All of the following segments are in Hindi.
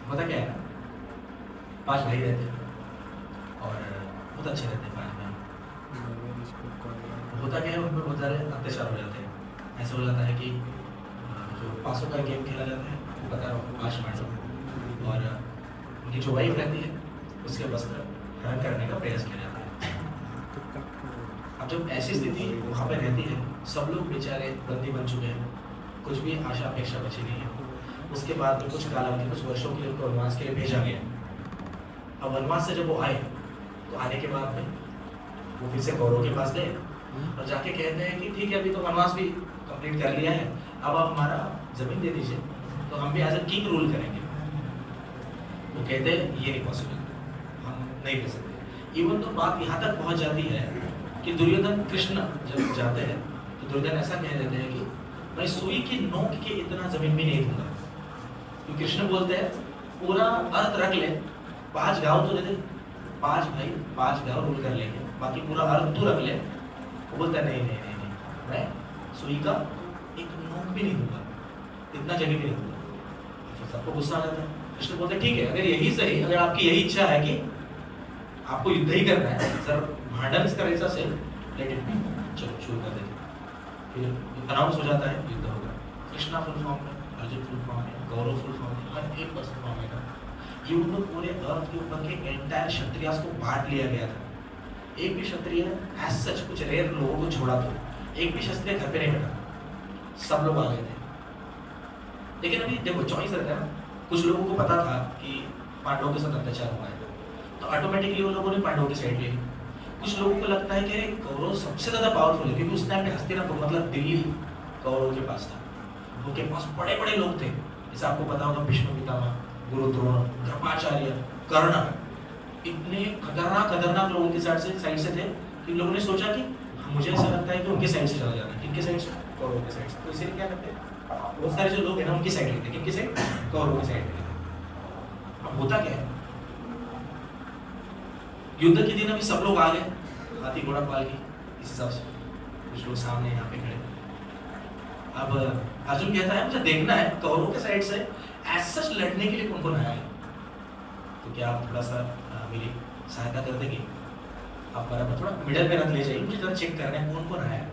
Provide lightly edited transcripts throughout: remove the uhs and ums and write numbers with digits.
होता क्या है ना, 5 भाई रहते हैं और बहुत अच्छे रहते हैं 5 भाई। होता क्या है, उनमें बहुत सारे अत्याचार हो जाते हैं। ऐसा हो जाता है कि जो पासों का गेम खेला जाता है, वो बता रहा हूँ, 5 पांडव, और उनकी जो वाइफ रहती है उसके वस्त्र हरण करने का प्रयास किया जाता है। अब जब ऐसी स्थिति वहाँ पर रहती है, सब लोग बेचारे बंदी बन चुके हैं, कुछ भी आशा अपेक्षा बची नहीं है। उसके बाद में कुछ कालावधि, कुछ वर्षों के लिए उनको वनवास के लिए भेजा गया। अब वनवास से जब वो आए, तो आने के बाद में वो फिर से कौरव के पास गए और जाके कहते हैं कि ठीक है, अभी तो वनवास भी कंप्लीट कर लिया है, अब आप हमारा जमीन दे दीजिए तो हम भी एज ए किंग रूल करेंगे। वो कहते हैं ये नहीं पॉसिबल, हम नहीं कर सकते। इवन तो बात यहाँ तक पहुँच जाती है कि दुर्योधन कृष्ण जब जाते हैं तो दुर्योधन ऐसा कह देते हैं कि मैं सुई की नोक के इतना जमीन भी नहीं दूंगा। तो कृष्ण बोलते हैं पूरा अर्थ रख ले, 5 गांव तो दे दे, 5 भाई 5 गांव रूल कर लेंगे, बाकी पूरा अर्थ तू रख ले। वो बोलता है नहीं नहीं नहीं नहीं, मैं सुई का एक नोक भी नहीं दूंगा, इतना जमीन भी नहीं दूंगा। फिर सबको गुस्सा आ जाता है। कृष्ण बोलते हैं ठीक है, अगर यही सही, अगर आपकी यही इच्छा है कि आपको युद्ध ही करना है, सर भांडन करायचं असेल, लेट इट बी, चलो शुरू कर देते। फिर अनाउंस हो जाता है युद्ध होगा। कृष्णा फुल फॉर्म में, अर्जुन फुल फॉर्म में, गौरव फुल फॉर्म में, हर एक पर्सन फॉर्म में था। ये उन लोग पूरे अर्थ के ऊपर के एंटायर क्षत्रिय को बांट लिया गया था। एक भी क्षत्रिय एज सच, कुछ रेयर लोगों को छोड़ा तो एक भी क्षत्रिय घर पे नहीं बैठा, सब लोग आ गए थे। लेकिन अभी देखो चॉइस रहता है ना, कुछ लोगों को पता था कि पांडवों के साथ अत्याचार हुआ है, तो ऑटोमेटिकली वो लोगों ने पांडवों की साइड ली। कुछ लोगों को लगता है कि कौरव सबसे ज्यादा पावरफुल है, क्योंकि उस टाइम पे हस्तिनापुर मतलब दिल्ली कौरव के पास था। उनके पास बड़े बड़े लोग थे, जैसे आपको पता होगा भीष्म पितामह, गुरु द्रोण, कृपाचार्य, कर्ण, इतने खतरनाक खतरनाक लोगों की साइड से थे कि लोगों ने सोचा कि मुझे ऐसा लगता है कि उनके साइड से चला जाना है। किनके साइड से? कौरव के साइड से। तो इसीलिए क्या करते हैं, बहुत सारे जो लोग हैं ना उनकी साइड लेते हैं। किनकी साइड? कौरव की साइड लेते हैं। अब होता क्या है, युद्ध के दिन अभी सब लोग आ गए, हाथी घोड़ा पाल के, इस हिसाब से कुछ लोग सामने यहाँ पे खड़े। अब अर्जुन कहता है मुझे देखना है कौरव के साइड से एज सच लड़ने के लिए कौन कौन आया है, तो क्या आप थोड़ा सा मेरी सहायता कर देंगे? आप बराबर थोड़ा मिडल में रख ले जाइए, मुझे जरा चेक करना है कौन कौन आया है।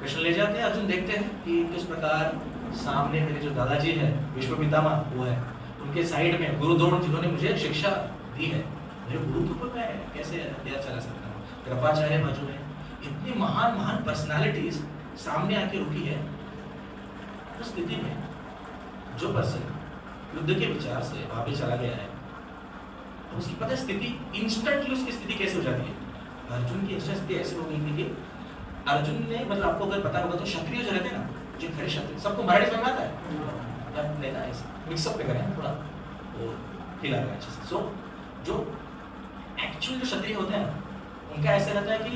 कृष्ण ले जाते हैं, अर्जुन देखते हैं कि किस प्रकार सामने मेरे जो दादाजी है विश्व पितामह वो है, उनके साइड में गुरु द्रोण जिन्होंने मुझे शिक्षा दी है, मेरे गुरु के ऊपर मैं कैसे अत्याचार चला सकता हूँ, कृपाचार्य बाजू में, इतनी महान महान पर्सनालिटीज सामने आके रुकी है। उस स्थिति में जो पर्सन युद्ध के विचार से वहां पे चला गया है, तो उसकी पता स्थिति इंस्टेंटली उसकी स्थिति कैसे हो जाती है। अर्जुन की स्थिति ऐसी हो गई थी कि अर्जुन ने, मतलब आपको अगर पता होगा तो क्षत्रिय जो रहते हैं ना, जो खड़े क्षत्रिय, सबको मराठी समझ आता है, अब लेना मिक्सअप पे करें थोड़ा, वो हिला रहा है अच्छे से। सो जो एक्चुअल जो क्षत्रिय होते हैं उनका ऐसा रहता है कि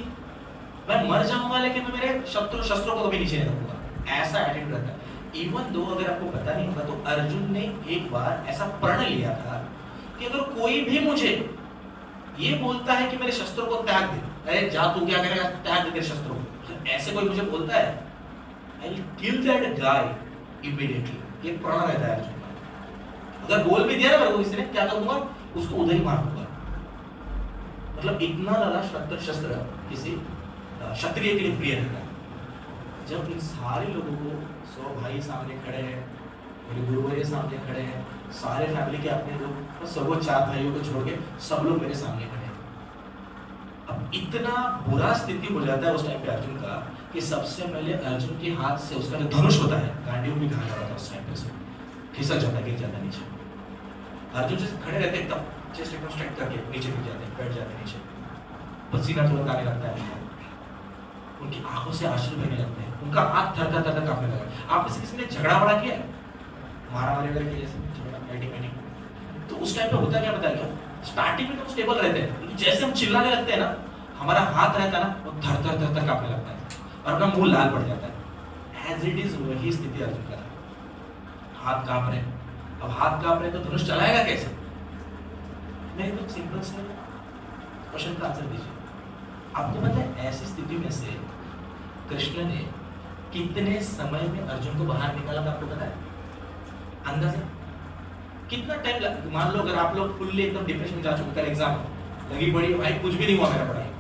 मैं मर जाऊंगा लेकिन मैं मेरे शस्त्रों को कभी नीचे नहीं रखूंगा, ऐसा एटीट्यूड रहता है। इवन दो अगर आपको पता नहीं होगा तो अर्जुन ने एक बार ऐसा प्रण लिया था कि अगर कोई भी मुझे ये बोलता है कि मेरे शस्त्रों को त्याग दे, अरे जा तू क्या करेगा, त्याग दे तेरे शस्त्रों को, तो ऐसे कोई मुझे बोलता है, I will kill that guy immediately. ये प्रण रहता है अर्जुन का। अगर बोल भी दिया ना मेरे को किसी ने, क्या करूंगा, उसको उधर ही मार दूंगा। मतलब इतना ज्यादा शस्त्र किसी क्षत्रिय के लिए प्रिय रहता है। जब इन सारे लोगों को 100 भाई सामने खड़े हैं, मेरे गुरुवर सामने खड़े हैं, सारे फैमिली के अपने लोग, सब 4 भाइयों को छोड़ के सब लोग मेरे सामने खड़े हैं। अब इतना बुरा स्थिति हो जाता है उस टाइम पे अर्जुन का कि सबसे पहले अर्जुन के हाथ से उसका जो धनुष होता है, गांडीव भी कहा जाता था उस टाइम पे, खिसक जाता, गिर जाता नीचे। अर्जुन जैसे खड़े रहते एकदम चेस्ट एकदम स्ट्रेट करके नीचे गिर जाते, बैठ जाते नीचे, पसीना तुरंत आने लगता है, उनकी आंखों से आंसू बहने लगते हैं, उनका हाथ थर थर थर कांपने लगा। आप किसी ने झगड़ा बड़ा किया, मारा-मारी वगैरह की, जैसे झगड़ा फाइटिंग, तो उस टाइम पे होता क्या पता है क्या, स्टार्टिंग में तो स्टेबल रहते हैं, लेकिन जैसे हम चिल्लाने लगते हैं ना, हमारा हाथ रहता है ना, वो थर थर थर थर कांपने लगता है और अपना मुंह लाल पड़ जाता है। एज इट इज वही स्थिति अर्जुन का था, हाथ कांप रहे। अब हाथ कांप रहे तो धनुष चलाएगा कैसे? मैं एकदम सिंपल से क्वेश्चन का आंसर दीजिए। आपको पता है ऐसी स्थिति में से कृष्ण ने कितने समय में अर्जुन को बाहर निकाला था, आपको पता है? अंदाजा कितना टाइम मान लो अगर आप लोग फुल्ली एकदम डिप्रेशन में जा चुके, कल एग्जाम लगी पड़ी भाई, कुछ भी नहीं हुआ मेरा पढ़ाई,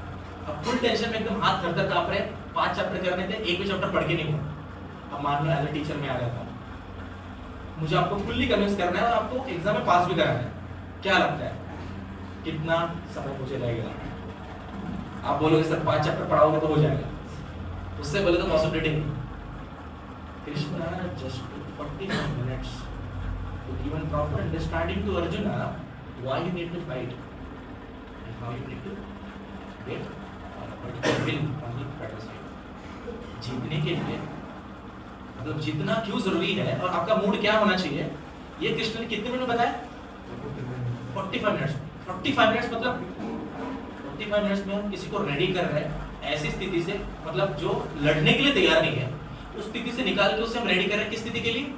अब फुल टेंशन में एकदम हाथ थर-थर कांप रहे, 5 चैप्टर करने थे, एक भी चैप्टर पढ़ के नहीं हुआ। अब मान लो एज ए टीचर में आ जाता हूँ, मुझे आपको फुल्ली कन्विंस करना है और आपको एग्जाम में पास भी कराना है, क्या लगता है कितना समय मुझे लगेगा? आप बोलोगे सर 5 चैप्टर पढ़ाओगे तो हो जाएगा, उससे बोले तो पॉसिबिलिटी नहीं। Krishna just 45 minutes to give a proper understanding to Arjuna why you need to fight and how you need to get particular will on the better side। जीतने के लिए मतलब जीतना क्यों जरूरी है और आपका मूड क्या होना चाहिए, ये कृष्ण ने कितने मिनट बताया? 45 मिनट्स। 45 मिनट्स मतलब 45 मिनट्स में हम किसी को रेडी कर रहे हैं ऐसी स्थिति से, मतलब जो लड़ने के लिए तैयार नहीं है उस स्थिति से निकाल के उसे हम रेडी कर रहे हैं किस स्थिति के लिए?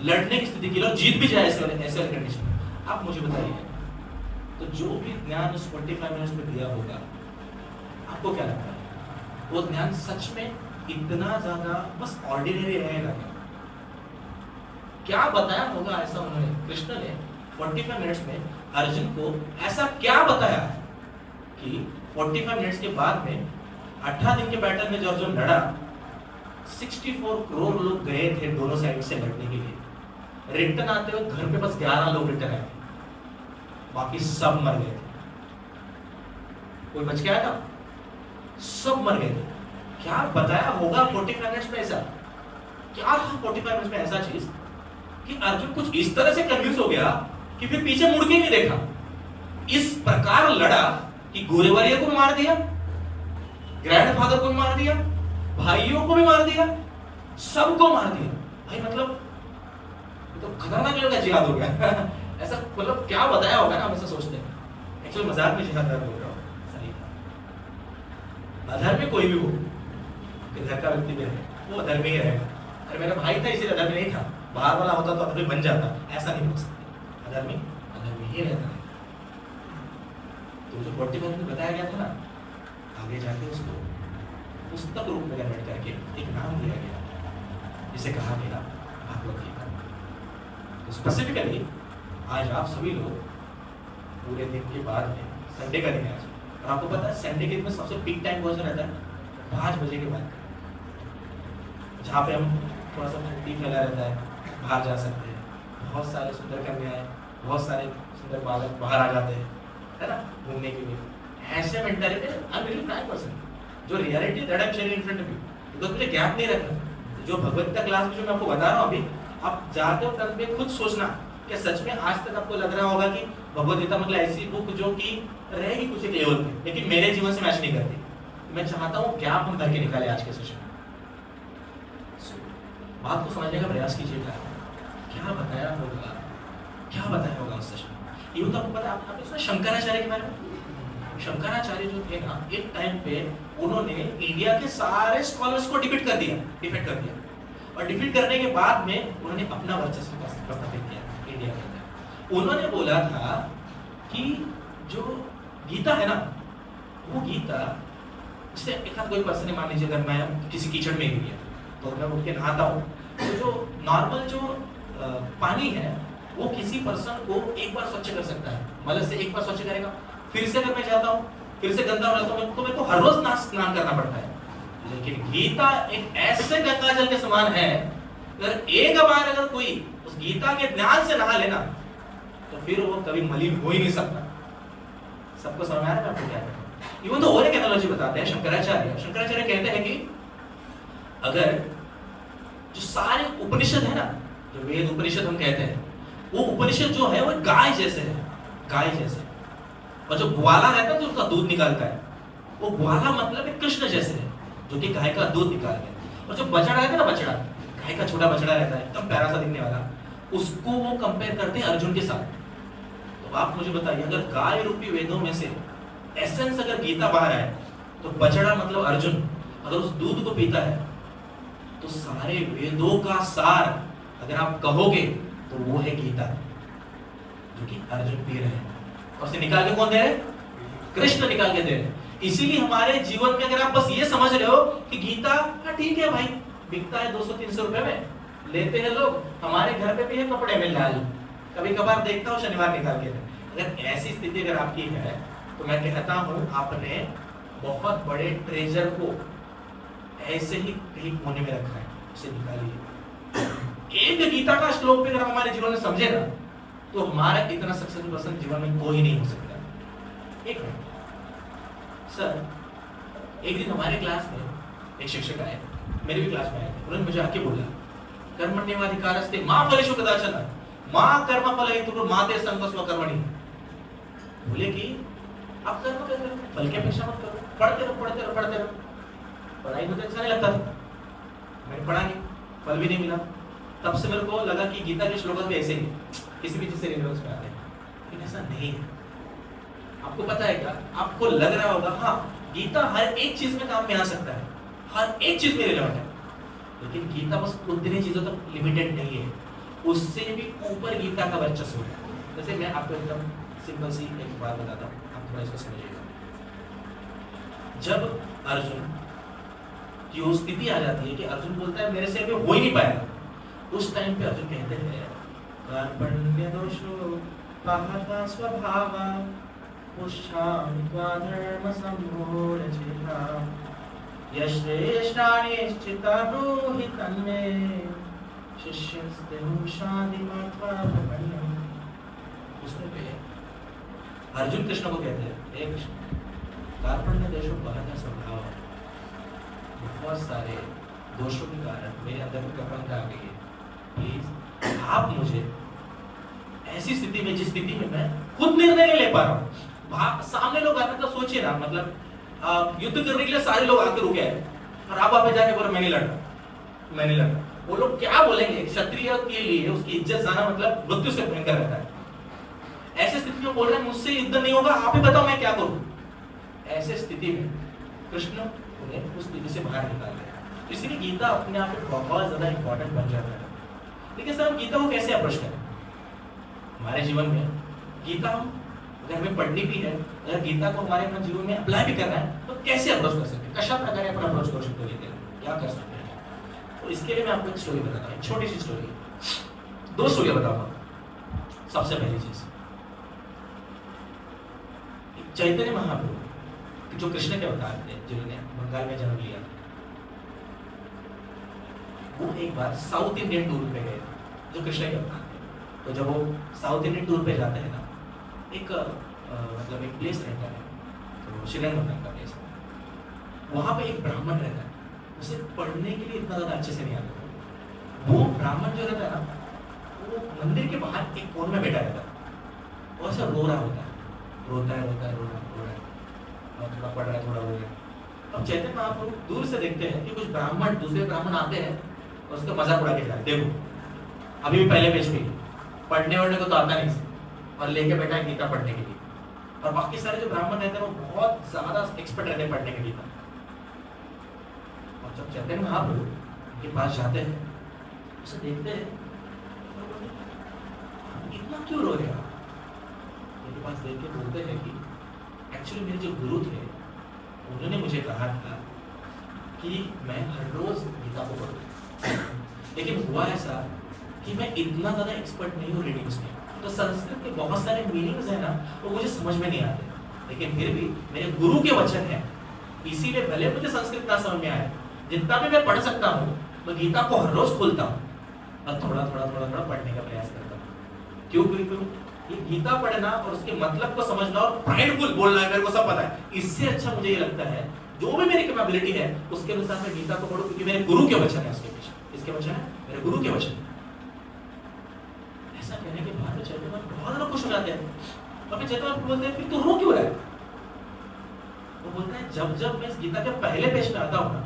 लड़ने की स्थिति के लिए, और जीत भी जाए ऐसे कंडीशन में। आप मुझे बताइए, तो जो भी ज्ञान उस 45 मिनट्स में दिया होगा, आपको क्या लगता है वो ज्ञान सच में इतना ज्यादा बस ऑर्डिनरी रहेगा क्या बताया होगा? ऐसा उन्होंने कृष्ण ने 45 मिनट्स में अर्जुन को ऐसा क्या बताया कि 45 मिनट्स के बाद में 18 दिन के बैटल में जो अर्जुन लड़ा, 64 करोड़ लोग गए थे दोनों साइड से लड़ने के लिए, रिटर्न आते हुए घर पे बस 11 लोग रिटर्न आए, बाकी सब मर गए थे। कोई बच के आया था? सब मर गए थे। क्या बताया होगा 45 मिनट्स में? ऐसा क्या था 45 मिनट्स में ऐसा चीज कि अर्जुन कुछ इस तरह से कन्फ्यूज हो गया कि फिर पीछे मुड़ के नहीं देखा, इस प्रकार लड़ा कि गुरुवर्य को भी मार दिया, ग्रैंडफादर को भी मार दिया, भाइयों को भी मार दिया, सबको मार दिया। भाई मतलब तो खतरनाक लेवल का जिहाद हो गया ऐसा मतलब क्या बताया होगा ना, हम ऐसा सोचते हैं। एक्चुअली मजाक में जिहाद बोल रहा हूँ, सही था। अधर्मी कोई भी हो, घर का व्यक्ति भी है, वो अधर्मी ही रहेगा। अरे मेरा भाई था इसलिए अधर्मी नहीं था, बाहर वाला होता तो अधर्मी बन जाता, ऐसा नहीं हो सकता। अधर्मी अधर्मी ही रहता है। तो जो 45 में बताया गया था ना, आगे जाके उसको पुस्तक रूप में कन्वर्ट करके एक नाम दिया गया जिसे कहा गया भागवत गीता। तो स्पेसिफिकली आज आप सभी लोग पूरे दिन के बाद में, संडे का दिन है आज, और आपको पता है संडे के दिन में सबसे पीक टाइम कौन सा रहता है? 5 बजे के बाद, जहाँ पे हम थोड़ा सा ठंडी फैला रहता है, बाहर जा सकते हैं, बहुत सारे सुंदर कन्याएं, बहुत सारे सुंदर बालक बाहर आ जाते हैं, है ना, घूमने के लिए। ऐसे mentality I am really frank person, जो reality that I am sharing in front of you, because मुझे गैप नहीं रखना। जो भगवत गीता क्लास में जो मैं आपको बता रहा हूँ अभी, आप जाते हो तब में खुद सोचना कि सच में आज तक आपको लग रहा होगा कि भगवत गीता मतलब ऐसी बुक जो कि रहेगी कुछ एक लेवल पे, लेकिन मेरे जीवन से मैच नहीं करती। मैं चाहता हूँ गैप हम करके निकाले आज के सेशन में। बात को समझने का प्रयास कीजिएगा, क्या बताया होगा, क्या बताया होगा उस सेशन में। ये तो आपको पता, आपने सुना शंकराचार्य के बारे में? शंकराचार्य जो थे ना, एक टाइम पे उन्होंने इंडिया के सारे स्कॉलर्स को डिफीट कर दिया, और डिफीट करने के बाद में उन्होंने अपना वर्चस्व स्थापित किया इंडिया के अंदर। उन्होंने बोला था कि जो गीता है ना, वो गीता, जैसे एक आध कोई पर्सन मान लीजिए अगर मैं किसी कीचड़ में गिर गया तो मैं उठ के नहाता हूँ, तो जो नॉर्मल जो पानी है वो किसी पर्सन को एक बार स्वच्छ कर सकता है, मतलब से एक बार स्वच्छ करेगा, फिर से अगर मैं जाता हूँ फिर से गंदा हो जाता हूँ, तो मेरे को हर रोज स्नान करना पड़ता है। लेकिन गीता एक ऐसे गंगा जल के समान है, अगर एक बार अगर कोई उस गीता के ज्ञान से नहा लेना तो फिर वो कभी मलिन हो ही नहीं सकता। सबको समझ आ रहा है मैं आपको क्या कहता हूँ? इवन तो और एक एनालॉजी बताते हैं शंकराचार्य कहते हैं कि अगर जो सारे उपनिषद है ना, जो वेद उपनिषद हम कहते हैं, वो उपनिषद जो है वो गाय जैसे है, गाय जैसे, और जो ग्वाला रहता है जो उसका दूध निकालता है, वो ग्वाला मतलब कृष्ण जैसे है जो कि गाय का दूध निकाल गया। और जो बछड़ा रहता है ना, बछड़ा गाय का छोटा बछड़ा रहता है एकदम प्यारा सा दिखने वाला, उसको वो कंपेयर करते हैं अर्जुन के साथ। तो आप मुझे बताइए, अगर गाय रूपी वेदों में से एसेंस अगर गीता बाहर आए तो बछड़ा मतलब अर्जुन अगर उस दूध को पीता है तो सारे वेदों का सार अगर आप कहोगे तो वो है गीता, जो कि अर्जुन पी रहे हैं। और से निकाल के कौन दे रहे? कृष्ण निकाल के दे रहे। इसीलिए हमारे जीवन में अगर आप बस ये समझ रहे हो कि गीता ठीक है भाई, बिकता है 200-300 रुपए में, लेते हैं लोग, हमारे घर पे भी है कपड़े में लाल, कभी कभार देखता हूँ शनिवार निकाल के। अगर ऐसी स्थिति अगर आपकी है तो मैं कहता हूँ आपने बहुत बड़े ट्रेजर को ऐसे ही कहीं कोने में रखा है, उसे निकालिए। एक गीता का श्लोक भी अगर हम हमारे जीवन में समझे ना तो हमारा इतना सक्सेसफुल पर्सन जीवन में कोई नहीं हो सकता। एक मिनट सर, एक दिन हमारे क्लास में एक शिक्षक आए, मेरे भी क्लास में आए थे, उन्होंने मुझे आके बोला कर्मण्येवाधिकारस्ते मा फलेषु कदाचन मा कर्म फल हेतु मा ते संगस्व कर्मणि। बोले कि आप कर्म कर रहे हो, फल की अपेक्षा मत करो, पढ़ते रहो। पढ़ाई मुझे अच्छा नहीं लगता था, मैंने पढ़ा नहीं, फल भी नहीं मिला। तब से मेरे को लगा कि गीता के श्लोक भी ऐसे ही किसी भी चीज से रिलेवेंस में आते हैं, लेकिन ऐसा नहीं है। आपको पता है क्या, आपको लग रहा होगा हाँ गीता हर एक चीज में काम में आ सकता है, हर एक चीज में रिलेवेंट है, लेकिन गीता बस उतनी चीजों तक लिमिटेड नहीं है, उससे भी ऊपर गीता का वर्चस्व है। जैसे मैं आपको एकदम सिंपल सी एक बात बताता हूँ, आप थोड़ा इसको समझिएगा। जब अर्जुन की वो स्थिति आ जाती है कि अर्जुन बोलता है मेरे से अभी हो ही नहीं पाएगा, उस टाइम पे अर्जुन कहते हैं कार्पण्य दोषो पाहता स्वभावा पुष्ठामि त्वा धर्म सम्मूढचेता यश्रेष्ठानिश्चिता ब्रूहि तन्मे शिष्यस्तेहं शान्तिमत्वा प्रपन्नम्। उसमें पे अर्जुन कृष्ण को कहते हैं हे कृष्ण कार्पण्य दोषो पाहता स्वभावा, बहुत सारे दोषों के कारण मेरे अंदर में कपड़ता आ गई है, प्लीज आप मुझे ऐसी स्थिति में, जिस स्थिति में मैं खुद निर्णय नहीं ले पा रहा हूँ, सामने लोग आते तो सोचिए ना, मतलब युद्ध करने के लिए सारे लोग आके रुके हैं और आप वहां पे जाके बोले मैं नहीं लड़ रहा, वो लोग क्या बोलेंगे? क्षत्रिय के लिए उसकी इज्जत जाना मतलब मृत्यु से भयंकर रहता है। ऐसी स्थिति में बोल रहे हैं मुझसे युद्ध नहीं होगा, आप ही बताओ मैं क्या करूं? ऐसे स्थिति में कृष्ण उन्हें उस स्थिति से बाहर निकाल रहे, इसीलिए गीता अपने आप में बहुत ज्यादा इंपॉर्टेंट बन जाता है। लेकिन सर हम गीता को कैसे अप्रोच करें? हमारे जीवन में गीता हम अगर हमें पढ़नी भी है, अगर गीता को हमारे अपने जीवन में अप्लाई भी करना है तो कैसे अप्रोच कर सकते हैं? कशा प्रकार अपन अप्रोच कर सकते हैं, क्या कर सकते हैं? तो इसके लिए मैं आपको एक स्टोरी बताता हूँ, छोटी सी स्टोरी, 2 स्टोरी बताऊंगा। सबसे पहली चीज, चैतन्य महाप्रभु जो कृष्ण के अवतार थे, जिन्होंने बंगाल में जन्म लिया, वो एक बार साउथ इंडियन टूर पे गए, जो कृष्ण के अवतार थे। तो जब वो साउथ इंडियन टूर पे जाते हैं ना, एक मतलब एक प्लेस रहता है, तो श्रीरंगपट्टनम का प्लेस, वहां पे एक ब्राह्मण रहता है, उसे पढ़ने के लिए इतना ज्यादा अच्छे से नहीं आता। वो ब्राह्मण जो रहता है ना, वो मंदिर के बाहर एक कोने में बैठा रहता है और ऐसा रो रहा होता है, रोता है और थोड़ा पढ़ रहा है, थोड़ा रो रहा है। अब चैतन्य महाप्रभु दूर से देखते हैं कि कुछ ब्राह्मण, दूसरे ब्राह्मण आते हैं और उसका मजाक उड़ा के जा रहे, देखो अभी भी पहले पेज पे पढ़ने वढ़ने को तो आता नहीं और लेके बैठा है गीता पढ़ने के लिए, और बाकी सारे जो ब्राह्मण रहते हैं वो बहुत ज्यादा एक्सपर्ट रहते हैं पढ़ने के गीता। और जब चैतन्य महाप्रभु के पास जाते हैं, उसे देखते हैं, इतना क्यों रो रहे हैं? मेरे पास देख के बोलते हैं कि एक्चुअली मेरे जो गुरु थे उन्होंने मुझे कहा था कि मैं हर रोज गीता को पढ़ूं, लेकिन हुआ ऐसा कि मैं इतना ज़्यादा एक्सपर्ट नहीं हूँ रीडिंग्स में, तो संस्कृत के बहुत सारे मीनिंग्स हैं ना वो मुझे समझ में नहीं आते, लेकिन फिर भी मेरे गुरु के वचन हैं, इसीलिए भले मुझे संस्कृत ना समझ में आए, जितना भी मैं पढ़ सकता हूँ तो गीता को हर रोज खोलता हूँ और थोड़ा थोड़ा पढ़ने का प्रयास करता हूँ। क्यों? ये गीता पढ़ना और उसके मतलब को समझना और प्राइडफुल बोलना है, मेरे को सब पता है, इससे अच्छा मुझे ये लगता है जो भी मेरी कैपेबिलिटी है उसके अनुसार मैं गीता को पढ़ूं, क्योंकि मेरे गुरु के वचन है उसके पीछे, इसके वचन है मेरे गुरु के वचन। ऐसा कहने के बाद चैतन्य बहुत ज्यादा खुश हो जाते हैं और फिर चैतन्य बोलते हैं फिर तू रो क्यों रहा है? वो बोलता है जब मैं इस गीता के पहले पेज पे आता हूँ ना,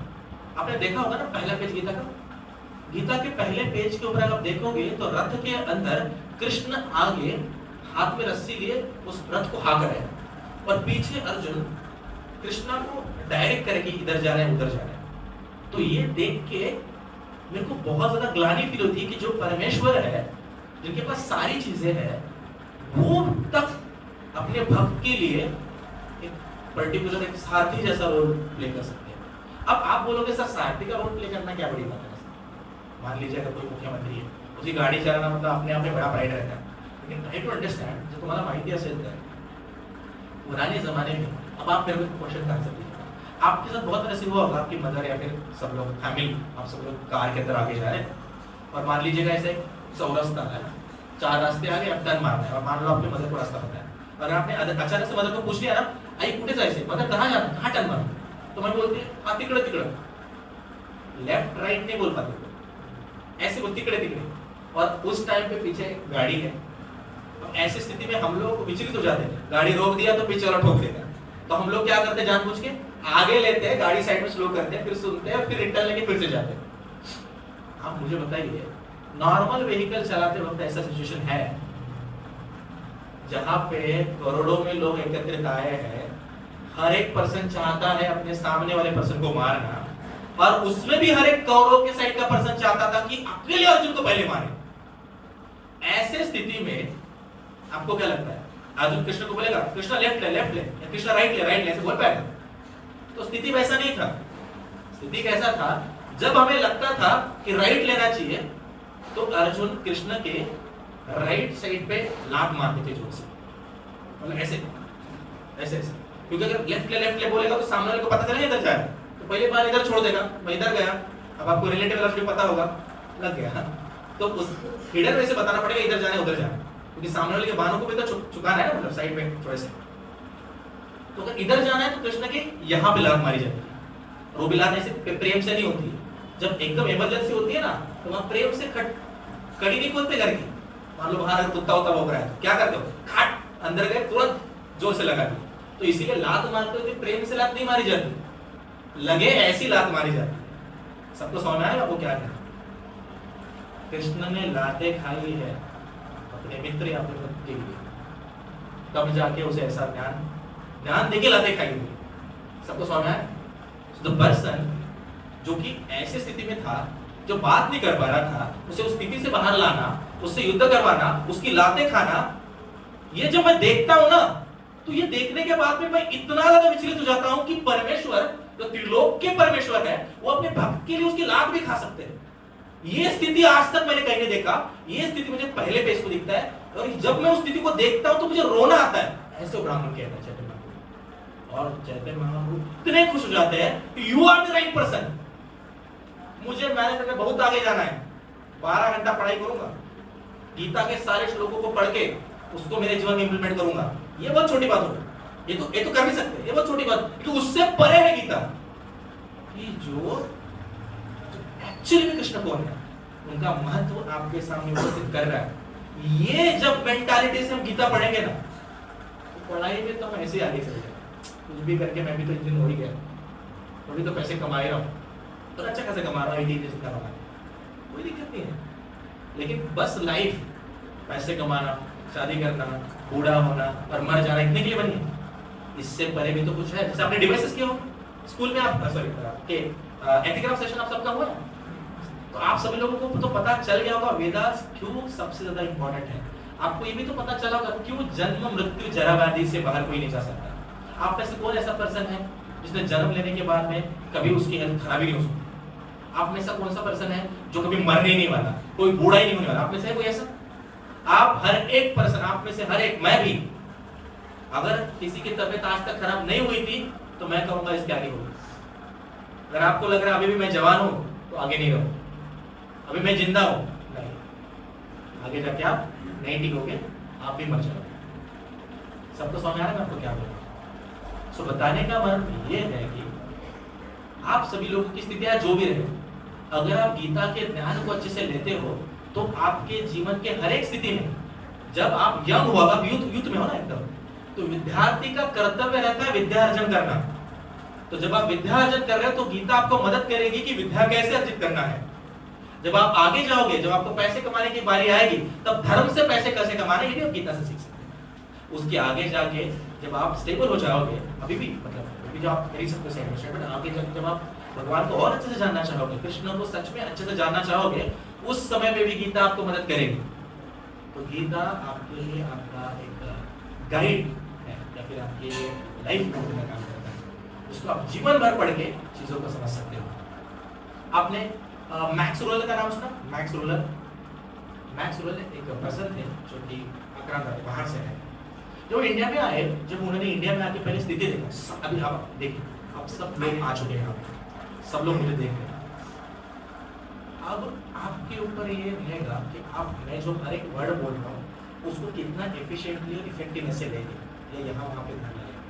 आपने देखा होगा ना पहला पेज गीता का, गीता के पहले पेज के ऊपर अगर आप देखोगे तो रथ के अंदर कृष्ण आगे हाथ में रस्सी लिए उस रथ को हाँक रहे हैं और पीछे अर्जुन कृष्णा को डायरेक्ट करके इधर जा रहे हैं उधर जा रहे हैं। तो ये देख के मेरे को बहुत ज्यादा ग्लानि फील होती है कि जो परमेश्वर है, जिनके पास सारी चीजें हैं, वो तक अपने भक्त के लिए एक पर्टिकुलर एक सारथी जैसा रोल प्ले कर सकते हैं। अब आप बोलोगे सर सारथी का रोल प्ले करना क्या बड़ी बात है? मान लीजिए अगर कोई मुख्यमंत्री है, उसकी गाड़ी चलाना मतलब अपने आप में बड़ा प्राइड रहता है, आई टू अंडरस्टैंड, जर तुम्हाला माहिती असेल तर पुराने जमाने में, अब आप मेरे को क्वेश्चन का आंसर दीजिए, आपके साथ बहुत ऐसे हुआ होगा, आपकी मदर या फिर सब लोग फैमिली, आप सब लोग कार के अंदर आगे जा रहे हैं और मान लीजिएगा ऐसे चौरास्ता है ना, 4 रास्ते आगे, अब टर्न मारना है और मान लो आपके मदर को रास्ता पता है और आपने अचानक से मदर को पूछ लिया ना, आई कुठे जायचंय, मदर कहाँ जाना, कहाँ टर्न मारना, तो मैं बोलती है हाँ तिकडे तिकडे, लेफ्ट राइट नहीं बोल पाते, ऐसे बोल तिकडे तिकडे, और उस टाइम पे पीछे गाड़ी है। तो ऐसी स्थिति में हम लोग विचलित हो जाते हैं, गाड़ी रोक दिया तो पीछे वाला ठोक देगा, तो हम लोग क्या करते हैं, जानबूझ के आगे लेते हैं, गाड़ी साइड में स्लो करते हैं, फिर सुनते हैं, फिर रिटर्न लेके फिर से जाते हैं। आप मुझे बताइए, नॉर्मल व्हीकल चलाते वक्त ऐसा सिचुएशन है जहां पे करोड़ों में लोग एकत्रित आए हैं, हर एक पर्सन चाहता है अपने सामने वाले पर्सन को मारना, और उसमें भी हर एक कौरव के साइड का पर्सन चाहता था कि अकेले अर्जुन को पहले मारे। ऐसे स्थिति में आपको क्या लगता है, अर्जुन कृष्ण को बोलेगा कृष्ण लेफ्ट ले या कृष्ण राइट ले, ऐसे बोल पाएगा? तो स्थिति वैसा नहीं था। स्थिति कैसा था, जब हमें लगता था कि राइट लेना चाहिए तो अर्जुन कृष्ण के राइट साइड पे लात मारते थे जोर से, मतलब ऐसे ऐसे ऐसे, क्योंकि अगर लेफ्ट ले बोलेगा तो सामने वाले को पता चलेगा इधर जाए, तो पहले बार इधर छोड़ देगा, मैं इधर गया, अब आपको रिलेटिव वेलोसिटी पता होगा, लग गया, तो उस हिडन वे से बताना पड़ेगा इधर जाना उधर जाना, क्योंकि सामने वाले के बाणों को भी तो चुकाना है ना, मतलब साइड में थोड़े से। तो अगर इधर जाना है तो कृष्ण के यहाँ पे लात मारी जाती है, वो भी लात ऐसे प्रेम से नहीं होती है, जब एकदम इमरजेंसी होती है ना तो वहां प्रेम से कड़ी नहीं खोलते घर की, मान लो बाहर कुत्ता होता भौंक रहा है, क्या करते हो, खाट अंदर गए तुरंत जोर से लगा दी। तो इसीलिए लात मारते हुए प्रेम से लात नहीं मारी जाती, लगे ऐसी लात मारी जाती है। सबको समझ में आया आपको क्या है? कृष्ण ने लातें खाई है अपने मित्र या अपने पति के लिए, तब जाके उसे ऐसा ज्ञान देके लातें खाई हुई। सबको समझ में आया? द पर्सन जो कि ऐसी स्थिति में था, जो बात नहीं कर पा रहा था, उसे उस स्थिति से बाहर लाना, उससे युद्ध करवाना, उसकी लातें खाना, ये जब मैं देखता हूं ना, तो ये देखने के बाद में मैं इतना ज्यादा विचलित हो जाता हूं कि परमेश्वर जो त्रिलोक के परमेश्वर है, वो अपने भक्त के लिए उसकी लात भी खा सकते हैं। ये स्थिति आज तक मैंने कहीं नहीं देखा, ये स्थिति मुझे पहले पेज को दिखता है, और जब मैं उस स्थिति को देखता हूं तो मुझे रोना आता है। ऐसे ब्राह्मण कहता है चैतन्य महाप्रभु, और चैतन्य महाप्रभु इतने खुश हो जाते हैं, you are the right person. मुझे मैंने बहुत आगे जाना है, 12 घंटा पढ़ाई करूंगा, गीता के सारे श्लोकों को पढ़ के उसको मेरे जीवन में इंप्लीमेंट करूंगा, ये बहुत छोटी बात होगी, ये तो कर भी सकते हैं, ये बहुत छोटी बात, कि उससे परे है गीता, कि जो एक्चुअली में कृष्ण कौन है, उनका महत्व आपके सामने उपस्थित कर रहा है। ये जब मेंटालिटी से हम गीता पढ़ेंगे ना, तो पढ़ाई में तो हम ऐसे आगे चले जाएंगे, कुछ भी करके मैं भी तो इंजीनियर हो ही गया, अभी तो पैसे कमा ही रहा हूँ, तो अच्छा खासा कमा रहा हूँ, कोई दिक्कत नहीं है, लेकिन बस लाइफ पैसे कमाना, शादी करना, बूढ़ा होना और मर जाना, इतने के लिए बनी है। इससे परे भी तो कुछ है। जैसे आपने डिवाइसेस किया हो स्कूल में, आप सॉरी के एथिकल सेशन आप सबका हुआ है, तो आप सभी लोगों को तो पता चल गया होगा वेदास क्यों सबसे ज्यादा इंपॉर्टेंट है। आपको ये भी तो पता चला होगा क्यों जन्म मृत्यु जरा व्याधि से बाहर कोई नहीं जा सकता। आप में से कौन ऐसा पर्सन है जिसने जन्म लेने के बाद में कभी उसकी हेल्थ खराब ही नहीं हो सकती? आप में से कौन सा पर्सन है जो कभी मरने नहीं वाला, कोई बूढ़ा ही नहीं होने वाला? आप में से है कोई ऐसा? आप हर एक पर्सन, आप में से हर एक, मैं भी, अगर किसी की तबीयत आज तक खराब नहीं हुई थी तो मैं कहूंगा इसके आगे होगी। अगर आपको लग रहा है अभी भी मैं जवान हूं तो आगे नहीं रहो, अभी मैं जिंदा हूं, नहीं, आगे जाके आप नहीं टिकोगे, आप भी मर जाओगे। सबको समझ आ रहा है मैं आपको क्या बोल रहा हूं? सो बताने का मतलब ये है कि आप सभी लोगों की स्थितियां जो भी रहे, अगर आप गीता के ज्ञान को अच्छे से लेते हो तो आपके जीवन के हर एक स्थिति में, जब आप यंग हो, आप यूथ में हो ना एकदम, तो विद्यार्थी का कर्तव्य रहता है विद्यार्जन करना। तो जब आप विद्यार्जन कर रहे हो तो गीता आपको मदद करेगी कि विद्या कैसे अर्जित करना है। जब आप आगे जाओगे, जब आपको पैसे कमाने की बारी आएगी, तब धर्म से पैसे कैसे कमाने, ये भी आप गीता से सीख सकते हैं। उसके आगे जाके जब आप स्टेबल हो जाओगे, अभी भी मतलब अभी जो आप करी सकते हैं, आगे जाके जब आप भगवान को और अच्छे से जानना चाहोगे, कृष्ण को सच में अच्छे से जानना चाहोगे, उस समय पे भी गीता आपको मदद करेगी। तो गीता आपके लिए आपका एक गाइड है, या फिर आपके लाइफ मोड में काम करता है, जिसको आप जीवन भर पढ़ के चीजों को समझ सकते हो। आपने मैक्स रूलर का नाम सुना? मैक्स रूलर मैक्स रूल एक पर्सन थे जो कि आक्रांता बाहर से आए, जो इंडिया में आए, जब उन्होंने इंडिया में आके पहले स्थिति देखा, अभी आप देखिए, अब सब लोग आ चुके हैं, सब लोग मुझे देख रहे हैं। अब आपके ऊपर ये रहेगा कि आप, मैं जो हर एक वर्ड बोल रहा हूँ उसको कितना एफिशिएंटली और इफेक्टिवनेस से लेंगे, ये यहाँ वहाँ पे ध्यान लगेगा।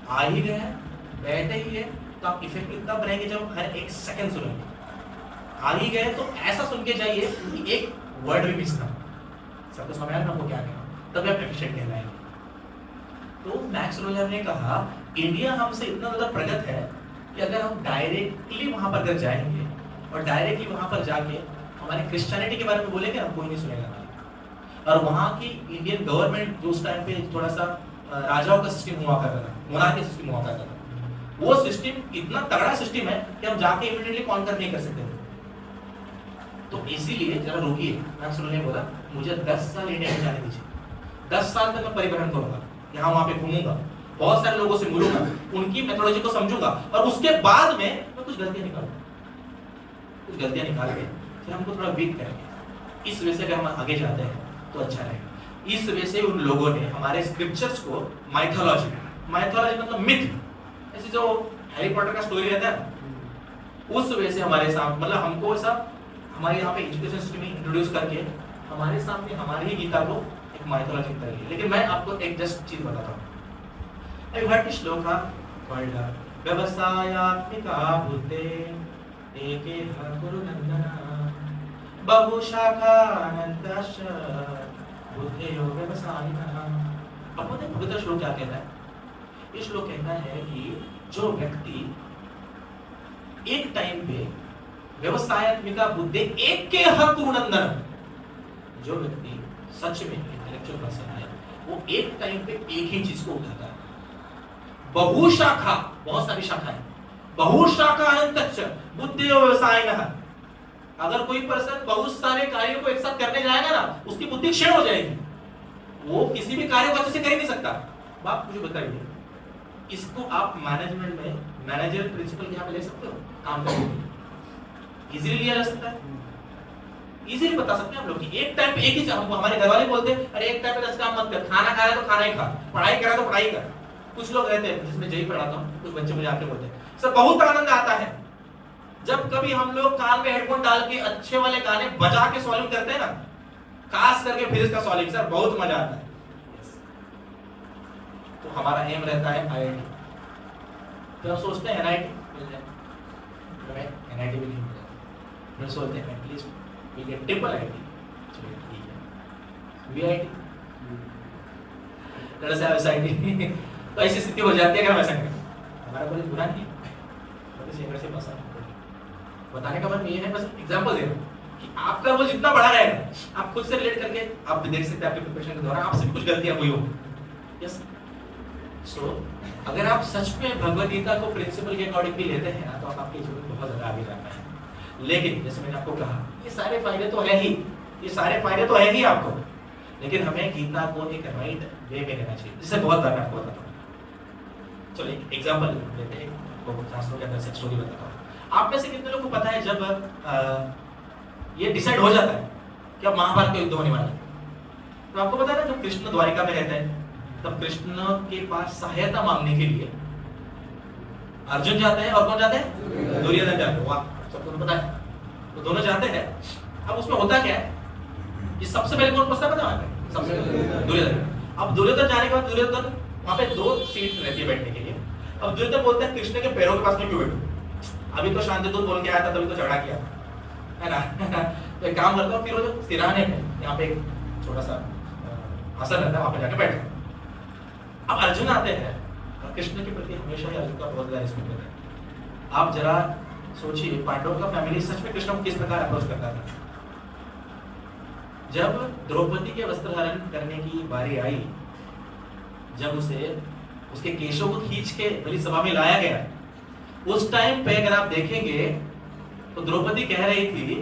आ ही गए हैं, बैठे ही है, तो आप इफेक्टिव तब रहेंगे जब हर एक सेकंड सुनेंगे। आ ही गए तो ऐसा सुन के जाइए कि एक वर्ड भी मिस ना, सबको समझ आया ना आपको क्या कहना, तभी आप एफिशिएंट कहलाएंगे। तो मैक्स रोलर ने कहा इंडिया हमसे इतना ज्यादा प्रगत है कि अगर हम डायरेक्टली वहां पर अगर जाएंगे और डायरेक्टली वहां पर जाके हमारे क्रिश्चियनिटी के बारे में बोलेंगे ना, कोई नहीं सुनेगा हमारी। और वहां की इंडियन गवर्नमेंट जो उस टाइम पे थोड़ा सा राजाओं का सिस्टम हुआ करता था, मोनार्की सिस्टम हुआ करता था, वो सिस्टम इतना तगड़ा सिस्टम है कि हम जाके इमीडिएटली कॉन्कर नहीं कर सकते। तो इसीलिए जरा रुकिए, मैक्स रोलर ने बोला मुझे 10 साल इंडिया में जाने दीजिए, 10 साल तक मैं परिभ्रमण करूंगा, यहाँ वहां पे घूमूंगा, बहुत सारे लोगों से मिलूंगा, उनकी मेथोडोलॉजी को समझूंगा, और उसके बाद में मैं कुछ गलतियां निकालूंगा, कुछ गलतियां निकाल के फिर हमको थोड़ा वीक करेंगे। इस वजह से अगर हम आगे जाते हैं तो अच्छा रहेगा। इस वजह से उन लोगों ने हमारे स्क्रिप्चर्स को माइथोलॉजी मतलब मिथ, ऐसे जो हैरी पॉटर का स्टोरी रहता है, उस वजह से हमारे साथ, मतलब हमको ऐसा हमारे यहाँ पे एजुकेशन सिस्टम में इंट्रोड्यूस करके हमारे सामने हमारी ही गीता को एक माइथोलॉजी करिए। लेकिन मैं आपको एक जस्ट चीज बताता हूँ। I heard this shloka called व्यवसायात्मिका बुद्धे एकेह गुरुनंदना बहुशाखानन्तश्च बुद्धयो व्यवसायिनः। अब पता है पवित्र श्लोक क्या कहता है? ये श्लोक कहता है कि जो व्यक्ति एक टाइम पे व्यवसायात्मिका बुद्धि एकेह गुरुनंदन, जो व्यक्ति सच में इंटेलेक्चुअल पर्सन है, वो एक टाइम पे एक ही चीज को उठाता है। बहुशाखा, बहुत सारी शाखाएं, बहुशाखा अनंतच्च बुद्धियो व्यवसायिनः। अगर कोई पर्सन बहुत सारे कार्यों को एक साथ करने जाएगा ना, उसकी बुद्धि क्षीण हो जाएगी, वो किसी भी कार्य को अच्छे से कर ही नहीं सकता। बात मुझे बताइए, इसको आप मैनेजमेंट में मैनेजर प्रिंसिपल यहाँ पे ले सकते हो? काम करने इजीली लिया जा सकता है, इजीली बता सकते हैं हम लोग कि एक टाइम पे एक ही, हमारे घर वाले बोलते हैं अरे एक टाइम पे 10 काम मत कर, खाना खा रहा है तो खाना ही खा, पढ़ाई कर रहा है तो पढ़ाई कर। कुछ लोग रहते हैं, जिसमें जही पढ़ाता हूँ, कुछ बच्चे मुझे आके बोलते हैं सर बहुत आनंद आता है जब कभी हम लोग कान में हेडफोन डाल के अच्छे वाले गाने बजा के सॉल्विंग करते हैं ना, खास करके फिजिक्स का सॉल्विंग, सर बहुत मजा आता है। तो हमारा एम रहता है आईआईटी, तो हम सोचते हैं एनआईटी मिल जाए, एनआईटी भी नहीं मिल जाए, फिर सोचते हैं at least we get triple IT, चलिए ठीक है वीआईटी, एसआईटी। तो ऐसी स्थिति हो जाती है अगर हम ऐसा करें। हमारा कॉलेज बुरा नहीं है, से पसंद बताने का मतलब ये है, बस एग्जांपल दे रहा हूं कि आपका वो जितना बड़ा रहेगा, आप खुद से रिलेट करके आप भी देख सकते हैं आपके प्रिपरेशन के दौरान आपसे भी कुछ गलतियां हुई हो। यस, सो अगर आप सच में भगवद गीता को प्रिंसिपल के अकॉर्डिंग भी लेते हैं ना, तो आप आपके जीवन बहुत ज्यादा आगे जाता है। लेकिन जैसे मैंने आपको कहा, ये सारे फायदे तो है ही, ये सारे फायदे तो है ही आपको, लेकिन हमें गीता को एक राइट वे में लेना चाहिए, जिससे बहुत बार मैं आपको बताता हूँ। चलो एक एग्जांपल लेते हैं, आपको शास्त्रों के अंदर से स्टोरी बताता हूँ। आप में से कितने लोगों को पता है जब ये डिसाइड हो जाता है कि अब महाभारत का युद्ध होने वाला है, तो आपको पता है ना जब कृष्ण द्वारिका में रहते हैं, तब कृष्ण के पास सहायता मांगने के लिए अर्जुन जाते हैं और कौन जाते हैं? दुर्योधन जाते हैं। वाह, सबको तो पता है, तो दोनों जाते हैं। अब उसमें होता क्या है, ये सबसे पहले कौन पहुंचता है पता है? सबसे पहले दुर्योधन। अब दुर्योधन जाने के बाद दुर्योधन वहां पे 2 सीट रहती है बैठने के लिए। अब दुर्योधन बोलते हैं कृष्ण के पैरों के पास में क्यों बैठूं, अभी तो शांतिदूत बोल के आया था, तभी तो झगड़ा किया है ना। तो एक काम करता हूँ, फिर वो जो सिराने में यहाँ पे एक छोटा सा आसन रहता है, वहां पे जाके बैठे। अब अर्जुन आते हैं और कृष्ण के प्रति हमेशा ही अर्जुन का बहुत ज्यादा रिस्पेक्ट होता है। आप जरा सोचिए, पांडवों का फैमिली सच में कृष्ण को किस प्रकार अप्रोच करता था। जब द्रौपदी के वस्त्र हरण करने की बारी आई, जब उसे उसके केशों को खींच के बलि सभा में लाया गया, उस टाइम पे अगर आप देखेंगे तो द्रौपदी कह रही थी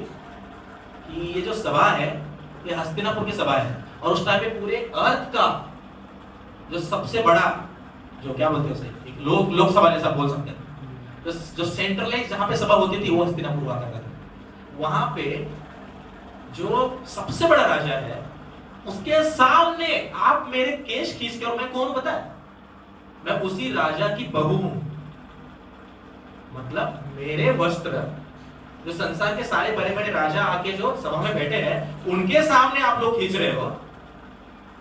कि ये जो सभा है ये हस्तिनापुर की सभा है, और उस टाइम पे पूरे अर्थ का जो सबसे बड़ा, जो क्या बोलते हैं उसे, एक लोकसभा जैसा बोल सकते हैं, जो सेंट्रलाइज जहां पे सभा होती थी वो हस्तिनापुर हुआ करता था। वहां पे जो सबसे बड़ा राजा है, उसके सामने आप मेरे केश खींच के, और मैं कौन पता है? मैं उसी राजा की बहू हूं। मतलब मेरे वस्त्र, जो संसार के सारे बड़े बड़े राजा आके जो सभा में बैठे हैं, उनके सामने आप लोग खींच रहे हो।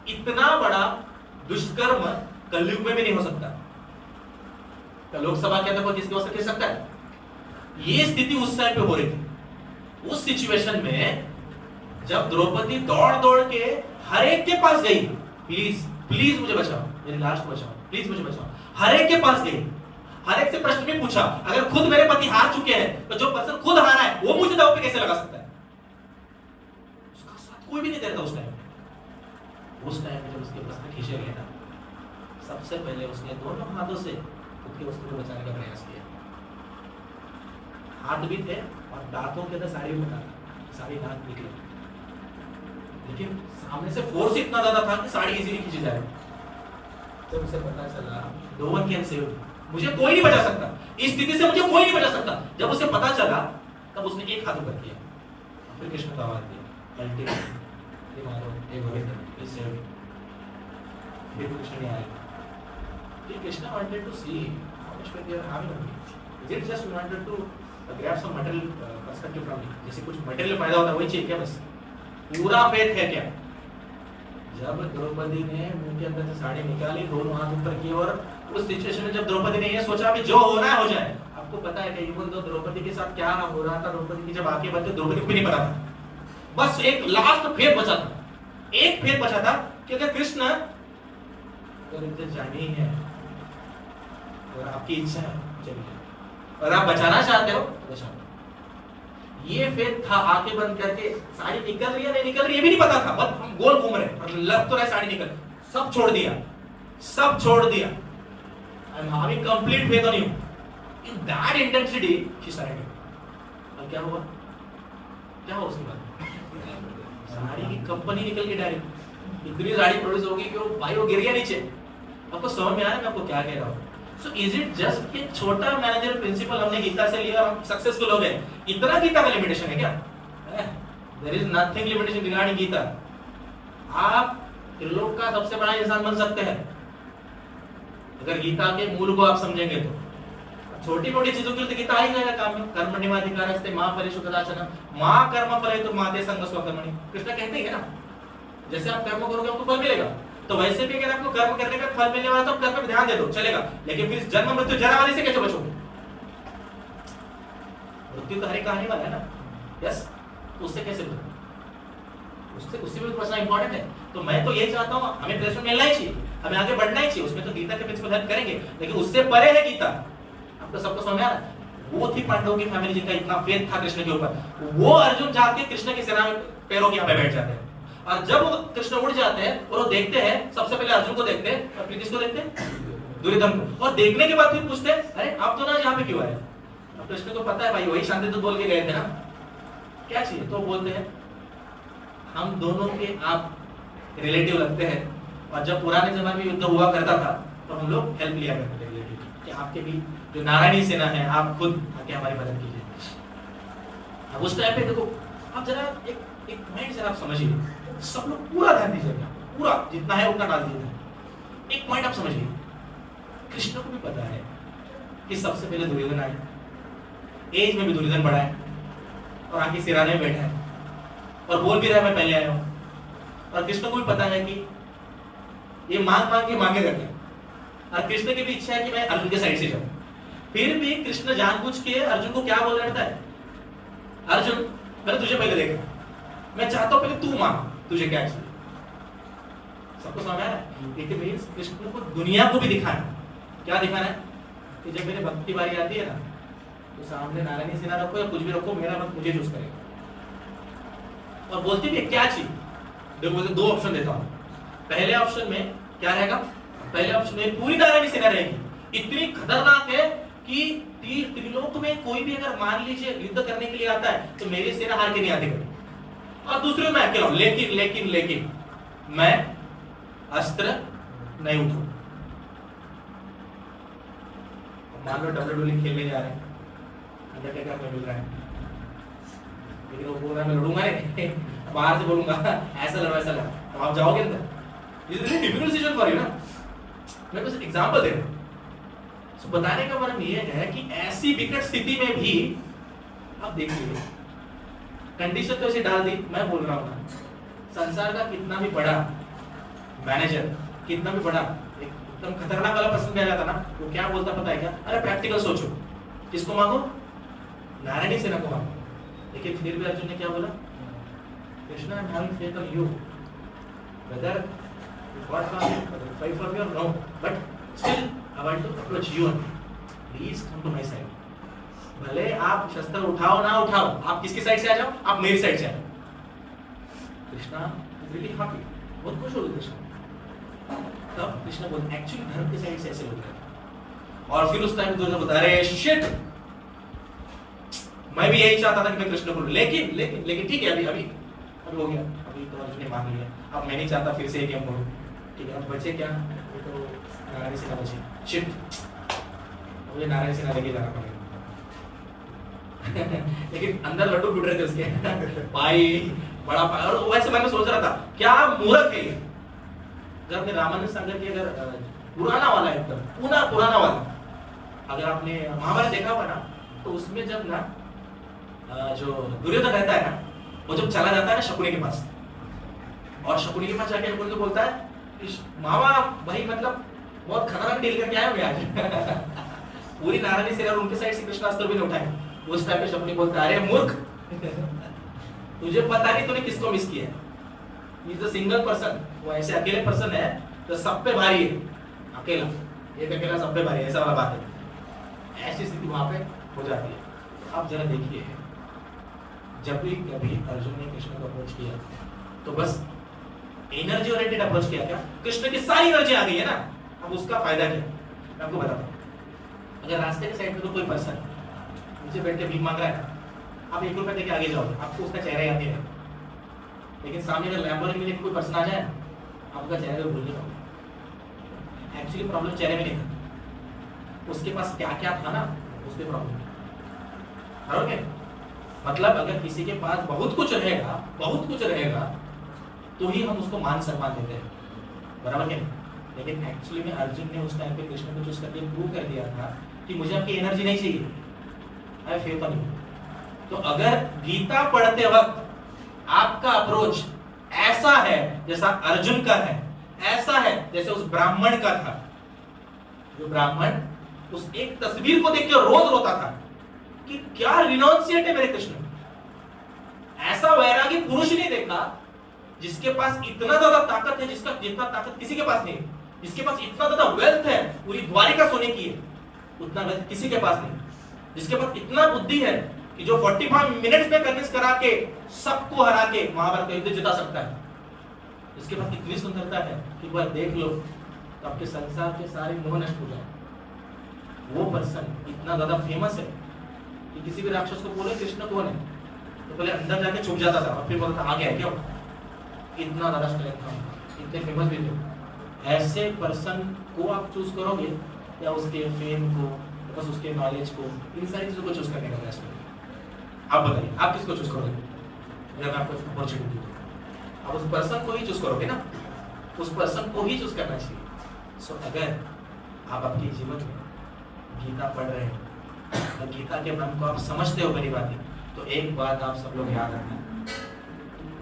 इतना बड़ा दुष्कर्म कलयुग में भी नहीं हो सकता। तो लोकसभा के अंदर कोई किसके वस्त्र खींच सकता है? ये स्थिति उस टाइम पे हो रही थी। उस सिचुएशन में जब द्रौपदी दौड़ दौड़ के हर एक के पास गई, प्लीज प्लीज मुझे बचाओ, मेरी लाश को बचाओ, प्लीज मुझे बचाओ, हर एक के पास गई, हर एक से प्रश्न भी पूछा। अगर खुद मेरे पति हार चुके हैं, तो जो पर्सन खुद हारा है वो मुझे दांव पे कैसे लगा सकता है? उसका साथ कोई भी नहीं दे रहा था उस टाइम में जब उसके वस्त्र खींचे गए ना, सबसे पहले उसने दोनों हाथों से खुद के वस्त्र को बचाने का प्रयास किया। हाथ भी थे और दांतों के अंदर साड़ी बना, साड़ी दांत निकले, लेकिन सामने से फोर्स इतना ज्यादा था कि साड़ी इजीली खींची जाए। जब उसे पता चला नो वन कैन सेव, मुझे कोई नहीं बचा सकता, इस स्थिति से मुझे कोई नहीं बचा सकता, जब उसे पता चला तब उसने एक हाथ ऊपर किया, फिर कृष्ण को आवाज दिया, अल्टीमेट ये मारो, ये गोविंद प्लीज सेव मी। फिर कृष्ण ने आया, ये Krishna wanted to see how much pain they are having on me, is it just wanted to grab some material perspective from me, जैसे कुछ मटेरियल फायदा होता है वही चाहिए क्या? बस पूरा फेथ है क्या? जब द्रौपदी ने मुंह के अंदर से साड़ी निकाली, दोनों हाथ ऊपर किए, और उस सिचुएशन में जब द्रौपदी ने ये सोचा कि जो होना है हो जाए। आपको पता है कि इवन तो द्रौपदी के साथ क्या हो रहा था, द्रौपदी की जब आंखें बंद थी, द्रौपदी को भी नहीं पता था। बस एक लास्ट फेथ बचा था, एक फेथ बचा था कि अगर कृष्ण जानी है, अगर आपकी इच्छा है चलिए, अगर आप बचाना चाहते हो तो बचा। ये फेथ था, आंखें बंद करके साड़ी निकल रही है नहीं निकल रही है भी नहीं पता था, बस हम गोल घूम रहे और लग तो रहा साड़ी निकल, सब छोड़ दिया, सब छोड़ दिया। आई am having complete faith on you, in that intensity she surrender. और क्या हुआ? क्या हुआ उसके बाद? साड़ी की कंपनी निकल के डायरेक्ट इतनी साड़ी प्रोड्यूस होगी कि वो भाई वो गिर गया नीचे। आपको समझ में आ रहा है मैं आपको क्या कह रहा हूँ? So is it just कि छोटा मैनेजर प्रिंसिपल हमने गीता से लिया और हम सक्सेसफुल हो गए, इतना गीता का लिमिटेशन है क्या? There is nothing limitation regarding Gita. आप त्रिलोक का सबसे बड़ा इंसान बन सकते हैं अगर गीता के मूल को आप समझेंगे तो। छोटी मोटी चीजों के लिए गीता आ ही जाएगा काम में। कर्मण्येवाधिकारस्ते मा फलेषु कदाचन मा कर्म फलेतु मा ते संग स्वकर्मणि, कृष्ण कहते हैं ना, जैसे आप कर्म करोगे आपको फल मिलेगा, तो वैसे भी अगर आपको कर्म करने का फल मिलने वाला तो कर्म पे ध्यान दे दो चलेगा, लेकिन फिर जन्म मृत्यु जरा वाले से कैसे बचोगे? मृत्यु तो हर एक आने वाला है ना, यस, उससे कैसे बचोगे? उससे भी बचना इंपॉर्टेंट है। तो मैं तो ये चाहता हूँ हमें प्लेसमेंट मिलना ही चाहिए, हमें आगे बढ़ना ही चाहिए, उसमें तो गीता के प्रिंसिपल हेल्प करेंगे, लेकिन उससे परे है गीता। आपको सबको समझ आ रहा है? वो थी पांडवों की फैमिली जिनका इतना फेथ था कृष्ण के ऊपर, वो अर्जुन जाके कृष्ण की सेना में पैरों के यहाँ पे बैठ जाते हैं, और जब वो कृष्ण उड़ जाते हैं और वो देखते हैं, सबसे पहले अर्जुन को देखते हैं और फिर किसको देखते हैं? दुर्योधन को। और देखने के बाद फिर पूछते हैं अरे आप तो ना यहाँ पे क्यों आए? अब कृष्ण को पता है भाई वही शांति तो बोल के गए थे ना, क्या चाहिए? तो बोलते हैं हम दोनों के आप रिलेटिव लगते हैं, और जब पुराने जमाने में युद्ध हुआ करता था तो हम लोग हेल्प लिया करते थे रिलेटिव कि आपके भी जो नारायणी सेना है आप खुद आके हमारी मदद कीजिए। अब उस टाइम पे देखो आप जरा एक पॉइंट जरा आप समझिए, सब लोग पूरा ध्यान दीजिएगा, पूरा जितना है उतना डाल दीजिए। एक पॉइंट आप समझिए, कृष्ण को भी पता है कि सबसे पहले दुर्योधन आए, एज में भी दुर्योधन बड़ा है और आके सिराने में बैठा है और बोल भी रहा है मैं पहले आया हूं, और कृष्ण को भी पता है कि ये मांग मांग के मांगेगा क्या, और कृष्ण की भी इच्छा है कि मैं अर्जुन के साइड से जाऊं। फिर भी कृष्ण जानबूझ के अर्जुन को क्या बोल रहा है? अर्जुन मैंने तुझे पहले देखा, मैं चाहता हूं पहले तू मांग तुझे क्या चाहिए। सबको समझ आया? इट मींस कृष्ण को दुनिया को भी दिखाना, क्या दिखाना है कि जब मेरे भक्ति बारी आती है ना तो सामने नारायणी सेना रखो या कुछ भी रखो, मेरा मत मुझे चूज करेगा। और बोलती भी क्या चाहिए? देखो दो ऑप्शन देता हूं। पहले ऑप्शन में क्या रहेगा? पहले ऑप्शन में पूरी नारायणी सेना रहेगी, इतनी खतरनाक है कि त्रिलोक में कोई भी अगर मान लीजिए युद्ध करने के लिए आता है तो मेरी सेना हार के नहीं आती कभी। और दूसरे में अकेला, लेकिन लेकिन लेकिन मैं अस्त्र नहीं उठाऊं। मान लो WWE खेलने जा रहे हैं, अंडरटेकर में मिल रहा है, लेकिन वो बोल रहा है मैं लड़ूंगा नहीं, बाहर से बोलूंगा ऐसा लड़ो ऐसा लड़ो, अब आप जाओगे अंदर, it is difficult situation for you ना। मैं बस एग्जांपल दे रहा हूं। सो बताने का मतलब ये है कि ऐसी विकट स्थिति में भी आप देखिए, कंडीशन तो ऐसे डाल दी, मैं बोल रहा हूं ना, संसार का कितना भी बड़ा मैनेजर, कितना भी बड़ा एकदम खतरनाक वाला पर्सन भी आ जाता ना, वो क्या बोलता पता है क्या? अरे प्रैक्टिकल सोचो, किसको मांगो? नारायणी सेना को मांगो। लेकिन फिर भी अर्जुन ने क्या बोला? Krishna, I am having faith on you, whether you fought for me, whether you fight for me और no, but still I want to approach you only, please come to my side. भले आप शस्त्र उठाओ ना उठाओ, आप किसकी साइड से आ जाओ? आप मेरी साइड से आ जाओ। कृष्णा इज रियली हैप्पी, बहुत खुश हो गए कृष्णा। तब कृष्णा बोलते एक्चुअली धर्म के साइड से ऐसे होता है। और फिर उस टाइम दुर्योधन बोलता अरे शिट, मैं भी यही चाहता था कि मैं कृष्ण को लूं, लेकिन लेकिन लेकिन ठीक है, अभी अभी अभी हो गया, अभी तो अर्जुन ने मान लिया, अब मैं नहीं चाहता फिर से एक गेम बोलूं, ठीक है, अब बचे क्या? ये तो नारायण सेना बची, शिट, मुझे नारायण सेना लेके जाना पड़ेगा। लेकिन अंदर लड्डू फूट रहे थे उसके भाई, बड़ा भाई। और वैसे मैं सोच रहा था क्या मूर्ख है ये। जब अपने रामानंद सागर की अगर पुराना वाला एकदम पुराना वाला, अगर आपने महाभारत देखा हुआ ना, तो उसमें जब ना जो दुर्योधन रहता है ना, वो जब चला जाता है ना शकुनी के पास, और शकुनी के पास जाके शकुनी को बोलता है मामा भाई, मतलब बहुत खतरनाक डील करके आए हो आज। पूरी नारायणी सेना और उनके साइड से कृष्णास्त्र भी नहीं उठाए। उस टाइम पे शकुनी बोलता है अरे मूर्ख, तुझे पता नहीं तूने किसको मिस किया है। He is a single person, वो ऐसे अकेले पर्सन है तो सब पे भारी है, अकेला, एक अकेला सब पे भारी है, ऐसा वाला बात है। ऐसी स्थिति वहां पे हो जाती है। आप जरा देखिए, जब भी कभी अर्जुन ने कृष्ण को अप्रोच किया तो बस एनर्जी ओरिएंटेड अप्रोच किया क्या? कृष्ण की सारी एनर्जी आ गई है ना, अब उसका फायदा क्या? मैं आपको बताता हूँ। अगर रास्ते के साइड में तो कोई पर्सन नीचे बैठ के भीख मांग रहा है, आप 1 रुपया देके आगे जाओगे, आपको उसका चेहरा याद नहीं रहेगा। लेकिन सामने अगर लैम्बोर्गिनी में कोई पर्सन आ जाए, आपका चेहरा तो भूल नहीं पाओगे। एक्चुअली प्रॉब्लम चेहरे में नहीं था, उसके पास क्या क्या था ना, उस पे प्रॉब्लम था। ओके, मतलब अगर किसी के पास बहुत कुछ रहेगा तो ही हम उसको मान सम्मान देते हैं, बराबर क्या? लेकिन एक्चुअली में अर्जुन ने उस टाइम पे कृष्ण को चूज करके प्रूव कर दिया था कि मुझे आपकी एनर्जी नहीं चाहिए, आई फेथ ऑन यू। तो अगर गीता पढ़ते वक्त आपका अप्रोच ऐसा है जैसा अर्जुन का है, ऐसा है जैसे उस ब्राह्मण का था, जो ब्राह्मण उस एक तस्वीर को देख के रोज रोता था कि क्या रिनॉन्सिएट है मेरे कृष्ण, ऐसा वैरागी पुरुष नहीं देखा जिसके पास इतना ज्यादा ताकत है, जिसका जितना ताकत किसी के पास नहीं, जिसके पास इतना ज्यादा वेल्थ है, पूरी द्वारिका सोने की है, उतना वेल्थ किसी के पास नहीं, जिसके पास इतना बुद्धि है कि जो 45 मिनट्स में कन्विंस करा के सबको हरा के महाभारत का युद्ध जिता सकता है, इसके पास इतनी सुंदरता है कि वह देख लो तो आपके संसार के सारे मोह नष्ट हो जाए। वो पर्सन इतना ज्यादा फेमस है कि किसी भी राक्षस को बोले कृष्ण कौन है तो पहले अंदर जाके छुप जाता था और फिर बोलता था आ गया क्यों, इतना ज्यादा स्ट्रेंथ था, इतने फेमस भी थे। ऐसे पर्सन को आप चूज करोगे या उसके फेम को, बस उसके नॉलेज को, इन सारी चीजों को चूज करने का प्रयास करोगे? आप बताइए, आप किसको चूज करोगे? जब आपको अपॉर्चुनिटी तो आप उस पर्सन को ही चूज करोगे ना, उस पर्सन को ही चूज करना चाहिए। सो अगर आप अपने जीवन में गीता पढ़ रहे हैं और गीता के ब्रह्म को आप समझते हो पहली बात, तो एक बात आप सब लोग याद रखना,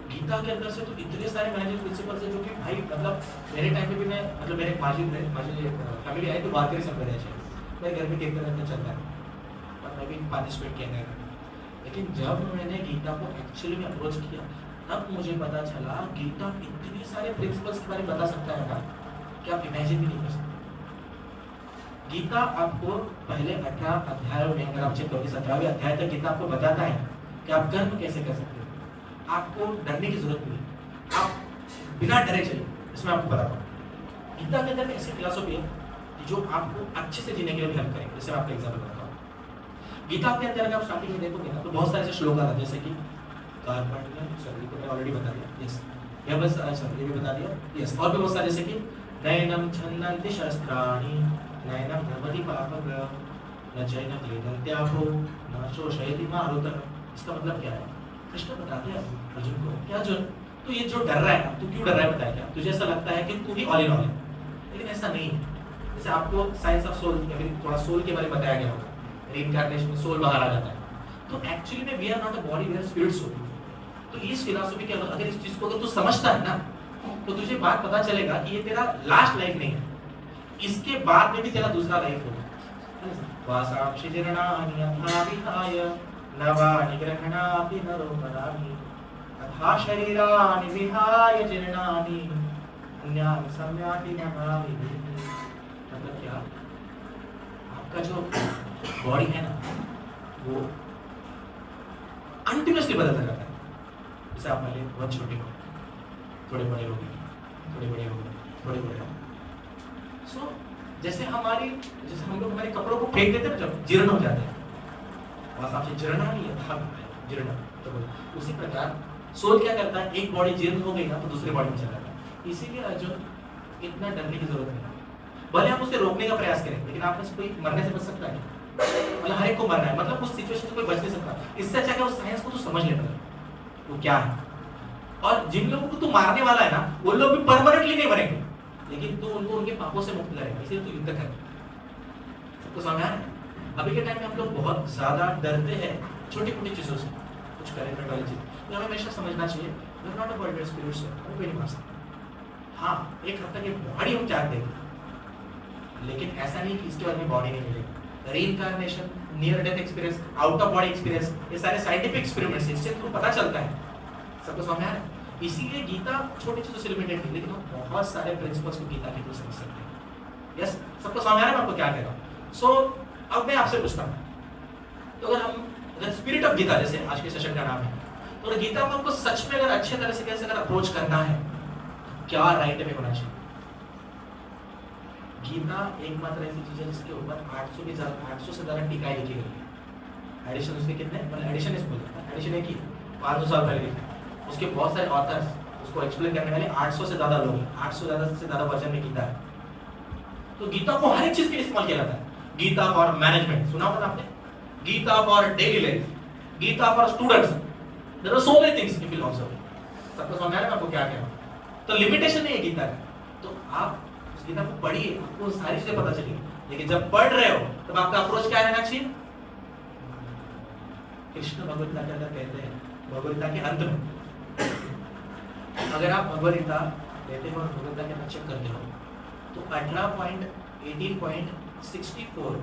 गीता के अंदर से तो इतने सारे मैनेजमेंट प्रिंसिपल्स हैं जो कि भाई मतलब मेरे टाइम पे भी मैं मतलब मेरे माजी फैमिली आई तो वारकरी संप्रदाय है, मेरे घर में कीर्तन चलता है और मैं भी पार्टिसिपेट किया गया। लेकिन जब मैंने गीता को एक्चुअली में अप्रोच किया तब मुझे पता चला गीता इतने सारे प्रिंसिपल्स के बारे में बता सकता है ना कि आप इमेजिन भी नहीं कर सकते। गीता आपको पहले 18 अध्यायों में अगर आप चेक करोगे 17वें अध्याय तक गीता आपको बताता है कि आप कर्म कैसे कर सकते हो, आपको डरने की जरूरत नहीं, आप बिना डरे चलिए। इसमें आपको बताता हूँ गीता के अंदर ऐसी फिलॉसफी है कि जो आपको अच्छे से जीने के लिए भी हेल्प करेंगे। जैसे मैं आपको एग्जाम्पल बताता हूँ, गीता के अंदर अगर आप स्टार्टिंग में देखोगे ना तो बहुत सारे ऐसे श्लोक आता है, जैसे कि सॉरी तो मैं ऑलरेडी बता दिया, यस यह बस सॉरी ये भी बता दिया, यस और भी बहुत सारे जैसे कि नैनम छन्नन्ति शस्त्राणि नैनम भवति पापः न चैनं क्लेदन्त्यापो न शोषयति मारुतः। इसका मतलब क्या है कृष्ण बताते हैं अर्जुन को, क्या अर्जुन तू ये जो डर रहा है ना, तू क्यों डर रहा है बताया क्या? तुझे ऐसा लगता है कि तू ही ऑल इन ऑल है, लेकिन ऐसा नहीं है। जैसे आपको साइंस ऑफ सोल या फिर थोड़ा सोल के बारे में बताया गया होगा, रीइंकार्नेशन में सोल बाहर आ जाता है, तो एक्चुअली में we are not a body, we are spirit soul. तो इस फिलॉसफी के अगर इस चीज को अगर तू समझता है ना, तो तुझे बात पता चलेगा कि ये तेरा लास्ट लाइफ नहीं है, इसके बाद में भी तेरा दूसरा लाइफ होगा। वासांशि जीर्णानि यथा विहाय नवानि ग्रह्णाति नरोपराणि तथा शरीराणि विहाय जीर्णानि अन्यानि सम्याति नवानि। मतलब क्या, आपका जो बॉडी है ना वो कंटिन्यूअसली बदलता रहता है। जैसे आप पहले बहुत छोटे हो, थोड़े बड़े हो गए, थोड़े बड़े हो गए, थोड़े बड़े हो। सो जैसे हम लोग हमारे कपड़ों को फेंक देते हैं जब जीर्ण हो जाते हैं, बस आपसे जीर्णा नहीं है था जीर्ण, तो उसी प्रकार सोल क्या करता है, एक बॉडी जीर्ण हो गई ना तो दूसरे बॉडी में चला जाता है। इसीलिए अर्जुन इतना डरने की जरूरत नहीं, भले हम उसे रोकने का प्रयास करें, लेकिन आप में से कोई मरने से बच सकता है? मतलब हर एक को मरना है, मतलब उस सिचुएशन से कोई बच नहीं सकता। इससे अच्छा क्या उस साइंस को तो समझ लेता है वो क्या है। और जिन लोगों को तू मारने वाला है ना, वो लोग भी परमानेंटली नहीं मरेंगे, लेकिन तू उनको उनके पापों से मुक्त करेगा, इसलिए तू युद्ध कर। सबको समझ आ रहा है? अभी के टाइम में हम लोग बहुत ज्यादा डरते हैं छोटी छोटी चीजों से, कुछ करेक्ट वाली चीज। तो हमें हमेशा समझना चाहिए we are not a body, spirit से हमें कोई नहीं मार सकता। हाँ, एक हद तक ये बॉडी हम चाहते हैं, लेकिन ऐसा नहीं कि इसके बाद में बॉडी नहीं मिलेगी। Reincarnation, near death experience, out of body experience, ये सारे साइंटिफिक एक्सपेरिमेंट्स, इससे तो पता चलता है। सबको समझ में आ रहा है? इसीलिए गीता छोटी चीजों से लिमिटेड नहीं, लेकिन हम बहुत सारे प्रिंसिपल्स को गीता के थ्रू समझ सकते हैं। यस, सबको समझ में आ रहा है मैं आपको क्या कह रहा हूँ? सो अब मैं आपसे पूछता हूँ, तो अगर स्पिरिट ऑफ गीता, जैसे आज के सेशन का नाम है, तो अगर गीता को हमको सच में अगर अच्छे तरह से कैसे अगर अप्रोच करना है, क्या राइट में होना चाहिए? गीता एकमात्र ऐसी चीज है जिसके ऊपर 800 से ज्यादा टीकाएं लिखी गई है। एडिशन उसके कितने, मतलब एडिशन इसको एडिशन है कि 500 साल पहले लिखा, उसके बहुत सारे ऑथर्स, उसको एक्सप्लेन करने वाले 800 से ज्यादा लोग हैं, 800 से ज्यादा वर्जन में गीता है। तो गीता को हर एक चीज के लिए इस्तेमाल किया जाता है। गीता फॉर मैनेजमेंट सुना होगा आपने, Gita for daily life, Gita for students, there are so many things if you observe. सबको समझ आ रहा है आपको क्या कहना? तो लिमिटेशन नहीं है गीता का, तो आप उस गीता को पढ़िए, आपको सारी चीजें पता चलेगी। लेकिन जब पढ़ रहे हो तब आपका अप्रोच क्या रहना चाहिए? कृष्ण भगवद गीता के अंदर कहते हैं, भगवद गीता के अंत में अगर आप भगवद गीता लेते हो और भगवद गीता के अंदर चेक करते हो, तो 18.64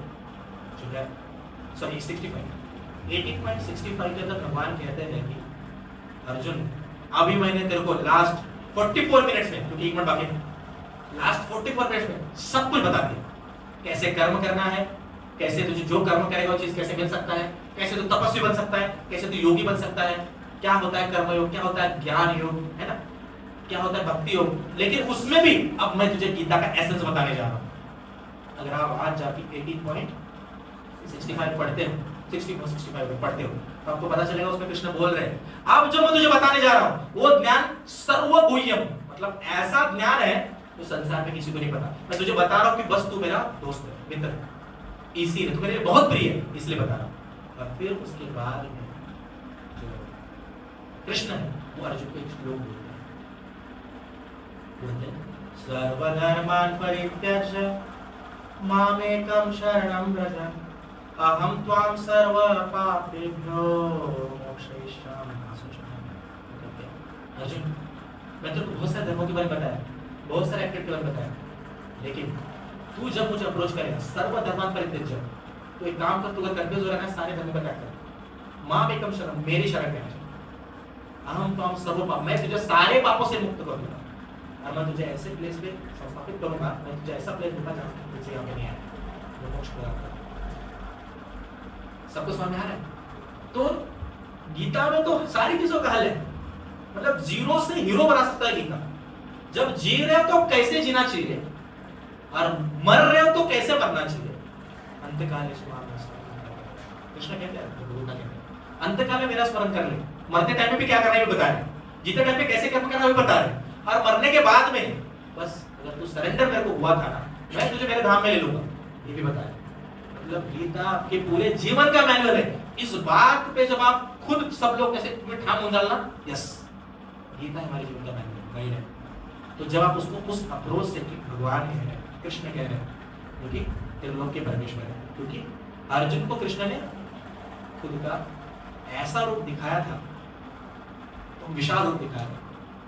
जो है, सॉरी 18.65 के अंदर भगवान कहते हैं कि अर्जुन, अभी मैंने तेरे को लास्ट 44 मिनट्स में, क्योंकि 1 मिनट बाकी है, लास्ट 44 मिनट्स में सब कुछ बता दिया। कैसे कर्म करना है, कैसे तुझे जो कर्म करेगा वो चीज कैसे मिल सकता है, कैसे तू तपस्वी बन सकता है, कैसे तू योगी बन सकता है, क्या होता है कर्म योग, क्या होता है ज्ञान योग, है ना, क्या होता है भक्ति योग। लेकिन उसमें भी अब मैं तुझे गीता का एसेंस बताने जा रहा हूं। अगर आप आज जाके 18.65 पढ़ते हो, 64-65 पढ़ते हो, तो आपको पता चलेगा उसमें कृष्ण बोल रहे हैं, अब जो मैं तुझे बताने जा रहा हूं वो ज्ञान सर्वगुह्यम, मतलब ऐसा ज्ञान है जो संसार में किसी को नहीं पता। मैं तुझे बता रहा हूं कि बस तू मेरा दोस्त है, मित्र है, इसीलिए तू मेरे लिए बहुत प्रिय है, इसलिए बता रहा हूं। और फिर उसके बाद में जो कृष्ण है वो अर्जुन को एक श्लोक बोलते हैं, सर्वधर्मान् परित्यज्य मामेकं शरणं व्रज अहं त्वां सर्वपापेभ्यो मोक्षयिष्यामि मा शुचः। अर्जुन, मैं तेरे को बहुत सारे धर्मों के बारे में बताया, बहुत सारे एक्टिविटी के बारे में बताया, लेकिन तू जब मुझे अप्रोच करेगा सर्वधर्मान् परित्यज्य, तो एक काम कर, तू अगर कंफ्यूज हो रहा है सारे धर्म का त्याग कर, मामेकं शरणं, मेरी शरण में आ, अहं त्वां सर्वपाप, मैं तुझे सारे पापों से मुक्त कर दूंगा, और मैं तुझे ऐसे प्लेस पे संस्थापित करूंगा, मैं तुझे ऐसा प्लेस दूंगा जहां तुझे यहाँ पे नहीं आया, वो मोक्ष प्रदान करूंगा। सबको समझ में आ रहा है? तो गीता में तो सारी चीजों का हल है, मतलब जीरो से हीरो बना सकता है गीता। जब जी रहे हो तो कैसे जीना चाहिए, और मर रहे हो तो कैसे मरना चाहिए। अंतकाल कृष्ण कहते हैं, अंतकाल में मेरा स्मरण कर ले, मरते टाइम में भी क्या करना है बता रहे, जीते टाइम पे कैसे कर्म करना है बता रहे, और मरने के बाद में बस अगर तू सरेंडर मेरे को हुआ था ना, मैं तुझे मेरे धाम में ले लूंगा, ये भी बता रहे। मतलब गीता आपके पूरे जीवन का मैनुअल है। इस बात पे जब आप खुद सब लोग ऐसे तुम्हें ठाम डालना, यस गीता हमारे जीवन का गाइड है। तो जब आप उसको उस अप्रोच से कि भगवान कह रहे हैं, कृष्ण कह रहे हैं, क्योंकि त्रिलोक के परमेश्वर है, क्योंकि अर्जुन को कृष्ण ने खुद का ऐसा रूप दिखाया था, तो विशाल रूप दिखाया था,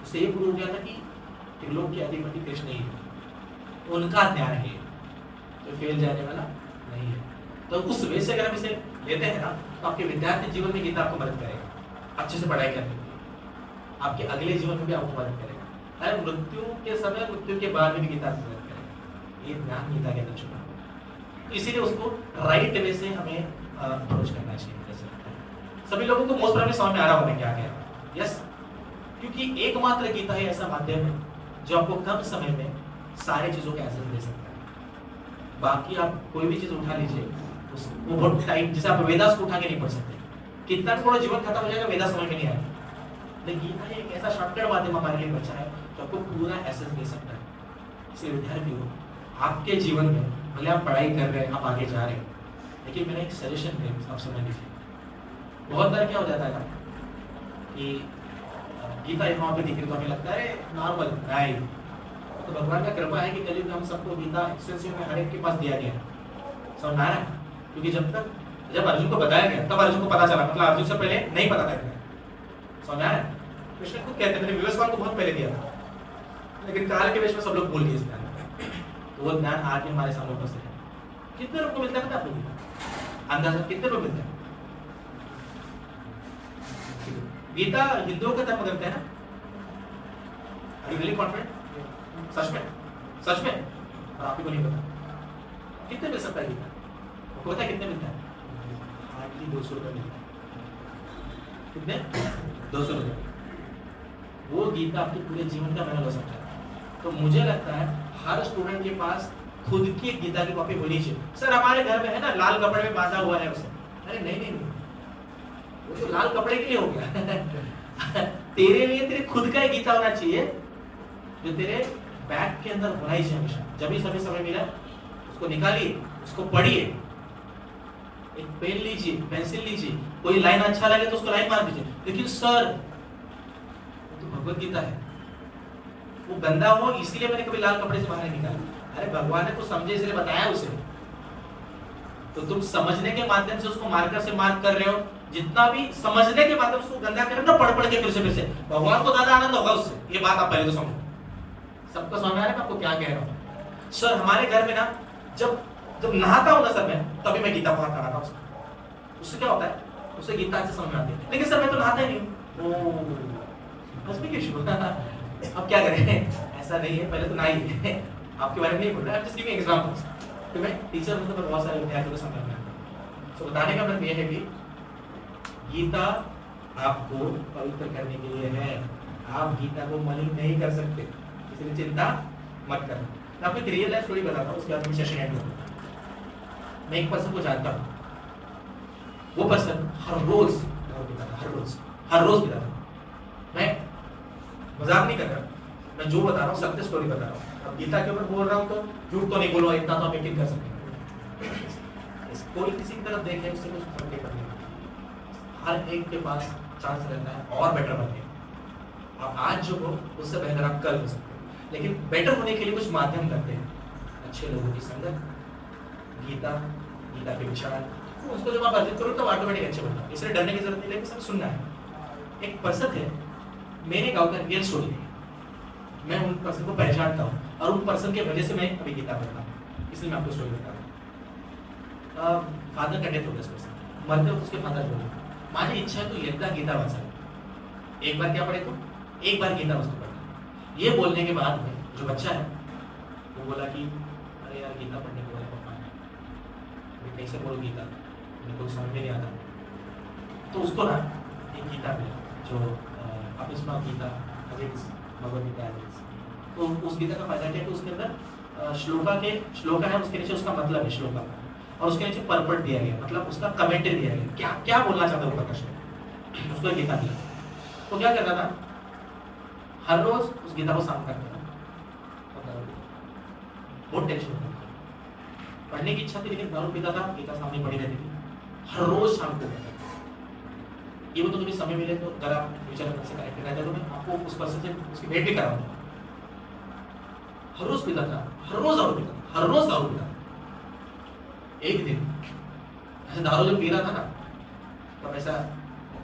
उससे ये प्रूव हो गया था कि त्रिलोक के अधिपति कृष्ण ही है, उनका ज्ञान है, तो फेल जाने वाला नहीं है। तो उस वे से अगर हम इसे लेते हैं ना, तो आपके विद्यार्थी जीवन में गीता आपको मदद करेगा, अच्छे से पढ़ाई करने के लिए, आपके अगले जीवन में भी आपको मदद करेगा, अरे मृत्यु के समय, मृत्यु के बाद भी गीता आपको मदद करेगा। ये ज्ञान गीता के अंदर छुपा है, तो इसीलिए उसको राइट वे से हमें अप्रोच करना चाहिए। सभी लोगों को मोस्ट प्रोबेबली समझ में आ रहा होगा क्या क्या, यस, क्योंकि एकमात्र गीता ही ऐसा माध्यम है जो आपको कम समय में सारी चीजों का एसेस दे सकता है। बाकी आप कोई भी चीज उठा लीजिए, वो बहुत टाइम, जैसे आप वेदास को उठा के नहीं पढ़ सकते, कितना थोड़ा जीवन खत्म हो जाएगा, वेदा समझ में नहीं आएगा। लेकिन गीता एक ऐसा शॉर्टकट माध्यम हमारे लिए बचा है जो आपको पूरा एसेस दे सकता है। इसलिए विद्यार्थी हो, आपके जीवन में भले आप पढ़ाई कर रहे हैं, आप आगे जा रहे हैं, लेकिन मेरा एक सजेशन है, आप समझ लीजिए। बहुत बार क्या हो जाता है ना कि गीता यहाँ पे दिख रही तो हमें लगता है नॉर्मल नहीं, तो भगवान का कृपा है कि कलयुग में हम सबको गीता एक्सटेंसिव में हर एक के पास दिया गया, समझ आ रहा है? क्योंकि जब अर्जुन को बताया गया तब अर्जुन को पता चला, मतलब अर्जुन से पहले नहीं पता था, समझ आ रहा है? कृष्ण खुद कहते हैं मैंने विवस्वान को बहुत पहले दिया था, लेकिन काल के वेश में सब लोग भूल गए इस ज्ञान को, तो वो ज्ञान आज भी हमारे सामने उपस्थित है। कितने लोग को मिलता है पता है आपको? अंदाजा कितने लोग मिलता है? गीता हिंदुओं का धर्म ग्रंथ है ना? Are you really confident? सच में? सच में? और आप ही को नहीं पता कितने मिल सकता है गीता? आपको पता है कितने मिलता है? हार्डली 200 रुपये मिलता है। कितने? 200 रुपये। वो गीता आपके पूरे जीवन का महल हो सकता है। तो मुझे लगता है हर स्टूडेंट के पास खुद की गीता की कॉपी होनी चाहिए। सर हमारे घर में है ना, लाल कपड़े में बांधा हुआ है उसे। अरे नहीं, वो तो लाल कपड़े के लिए हो गया तेरे लिए तेरे खुद का ही गीता होना चाहिए, जो तेरे बैग के अंदर होना ही चाहिए हमेशा। जब भी सभी समय मिला उसको निकालिए, उसको पढ़िए, एक पेन लीजिए, पेंसिल लीजिए, कोई लाइन अच्छा लगे तो उसको लाइन मार दीजिए। लेकिन सर वो तो भगवत गीता है, वो गंदा हो इसीलिए मैंने कभी लाल कपड़े से बाहर नहीं निकाला। अरे भगवान ने तो समझे इसलिए बताया उसे, तो तुम समझने के माध्यम से उसको मार्कर से मार्क कर रहे हो, जितना भी समझने के माध्यम से उसको गंदा कर रहे हो ना, पढ़ के फिर से भगवान को ज्यादा आनंद होगा उससे। ये बात आप पहले तो समझो। सबको समझ में आ रहा है मैं आपको क्या कह रहा हूँ? सर हमारे घर में ना जब नहाता हूँ ना सर मैं, तभी मैं गीता पढ़ता रहता हूँ। उससे क्या होता है? उससे गीता अच्छे समझ में आती है। लेकिन सर मैं तो नहाता ही नहीं। बस भी क्यों अब क्या करें? ऐसा नहीं है, पहले तो नहीं आपके बारे में नहीं बोल रहा, जस्ट गिविंग एग्जांपल्स। तो मैं टीचर हूं तो मैं बहुत सारे विद्यार्थियों को समझ में आता है। तो बताने का मतलब ये है कि गीता आपको पवित्र करने के लिए है, आप गीता को मलिन नहीं कर सकते, इसलिए चिंता मत करना। मैं आपको एक रियल लाइफ स्टोरी बताता हूँ, उसके बाद मैं सेशन एंड करूँगा। मैं एक पर्सन को जानता हूँ, वो पर्सन हर रोज पिता था। मैं मजाक नहीं कर रहा, मैं जो बता रहा हूँ सत्य स्टोरी बता रहा हूँ। अब गीता के ऊपर बोल रहा हूँ तो झूठ तो नहीं बोलो, इतना तो आप यकीन कर सकते हैं। कोई किसी की तरफ देखे उससे कुछ फर्क नहीं पड़ता, हर एक के पास चांस रहता है और बेटर बनने। आप आज जो हो उससे बेहतर आप कल हो सकते हो, लेकिन बेटर होने के लिए कुछ माध्यम करते हैं, अच्छे लोगों की संगत, गीता के विचार, तो उसको जब आप अर्जित करो तो ऑटोमेटिक अच्छे बनता है। इसलिए डरने की जरूरत नहीं, लेकिन सब सुनना है। एक पर्सन है, मेरे गांव का रियल स्टोरी है, मैं उन पर्सन को पहचानता हूँ और उन पर्सन के वजह से मैं अभी गीता पढ़ता हूँ, इसलिए मैं आपको स्टोरी बता रहा हूँ। फादर का डेथ हो गया उस पर्सन, मरते वक्त उसके फादर बोले माझी इच्छा है तू एकदा गीता वाचा। एक बार क्या पढ़े तो एक बार गीता वस्तु पढ़। ये बोलने के बाद में जो बच्चा है वो बोला कि अरे यार गीता पढ़ने को बोला पापा ने, कैसे बोलो गीता, मेरे को समझ में नहीं आता। तो उसको ना एक गीता मिला जो अपस्मा गीता भगवत गीता है। तो उस गीता का फायदा क्या है कि उसके अंदर श्लोका है, उसके नीचे उसका मतलब है श्लोका का, और उसके नीचे पर्पट दिया गया, मतलब उसका कमेंट्री दिया गया, क्या क्या बोलना चाहता है वो प्रकाश। उसको गीता मिला तो क्या करता था, हर रोज उस गीता को सामने करता था। बहुत टेंशन होता था, पढ़ने की इच्छा थी लेकिन दारू पीता था, गीता सामने पड़ी रहती थी, हर रोज शाम को करता था। ये वो तो कभी समय मिले तो अगर आप विचार से कनेक्ट रहते तो मैं आपको उस पर्सन से उसकी भेंट भी कराऊंगा। हर रोज पीता था, हर रोज दारू पीता, हर रोज दारू पीता। एक दिन ऐसे दारू जब पी रहा था ना, तब ऐसा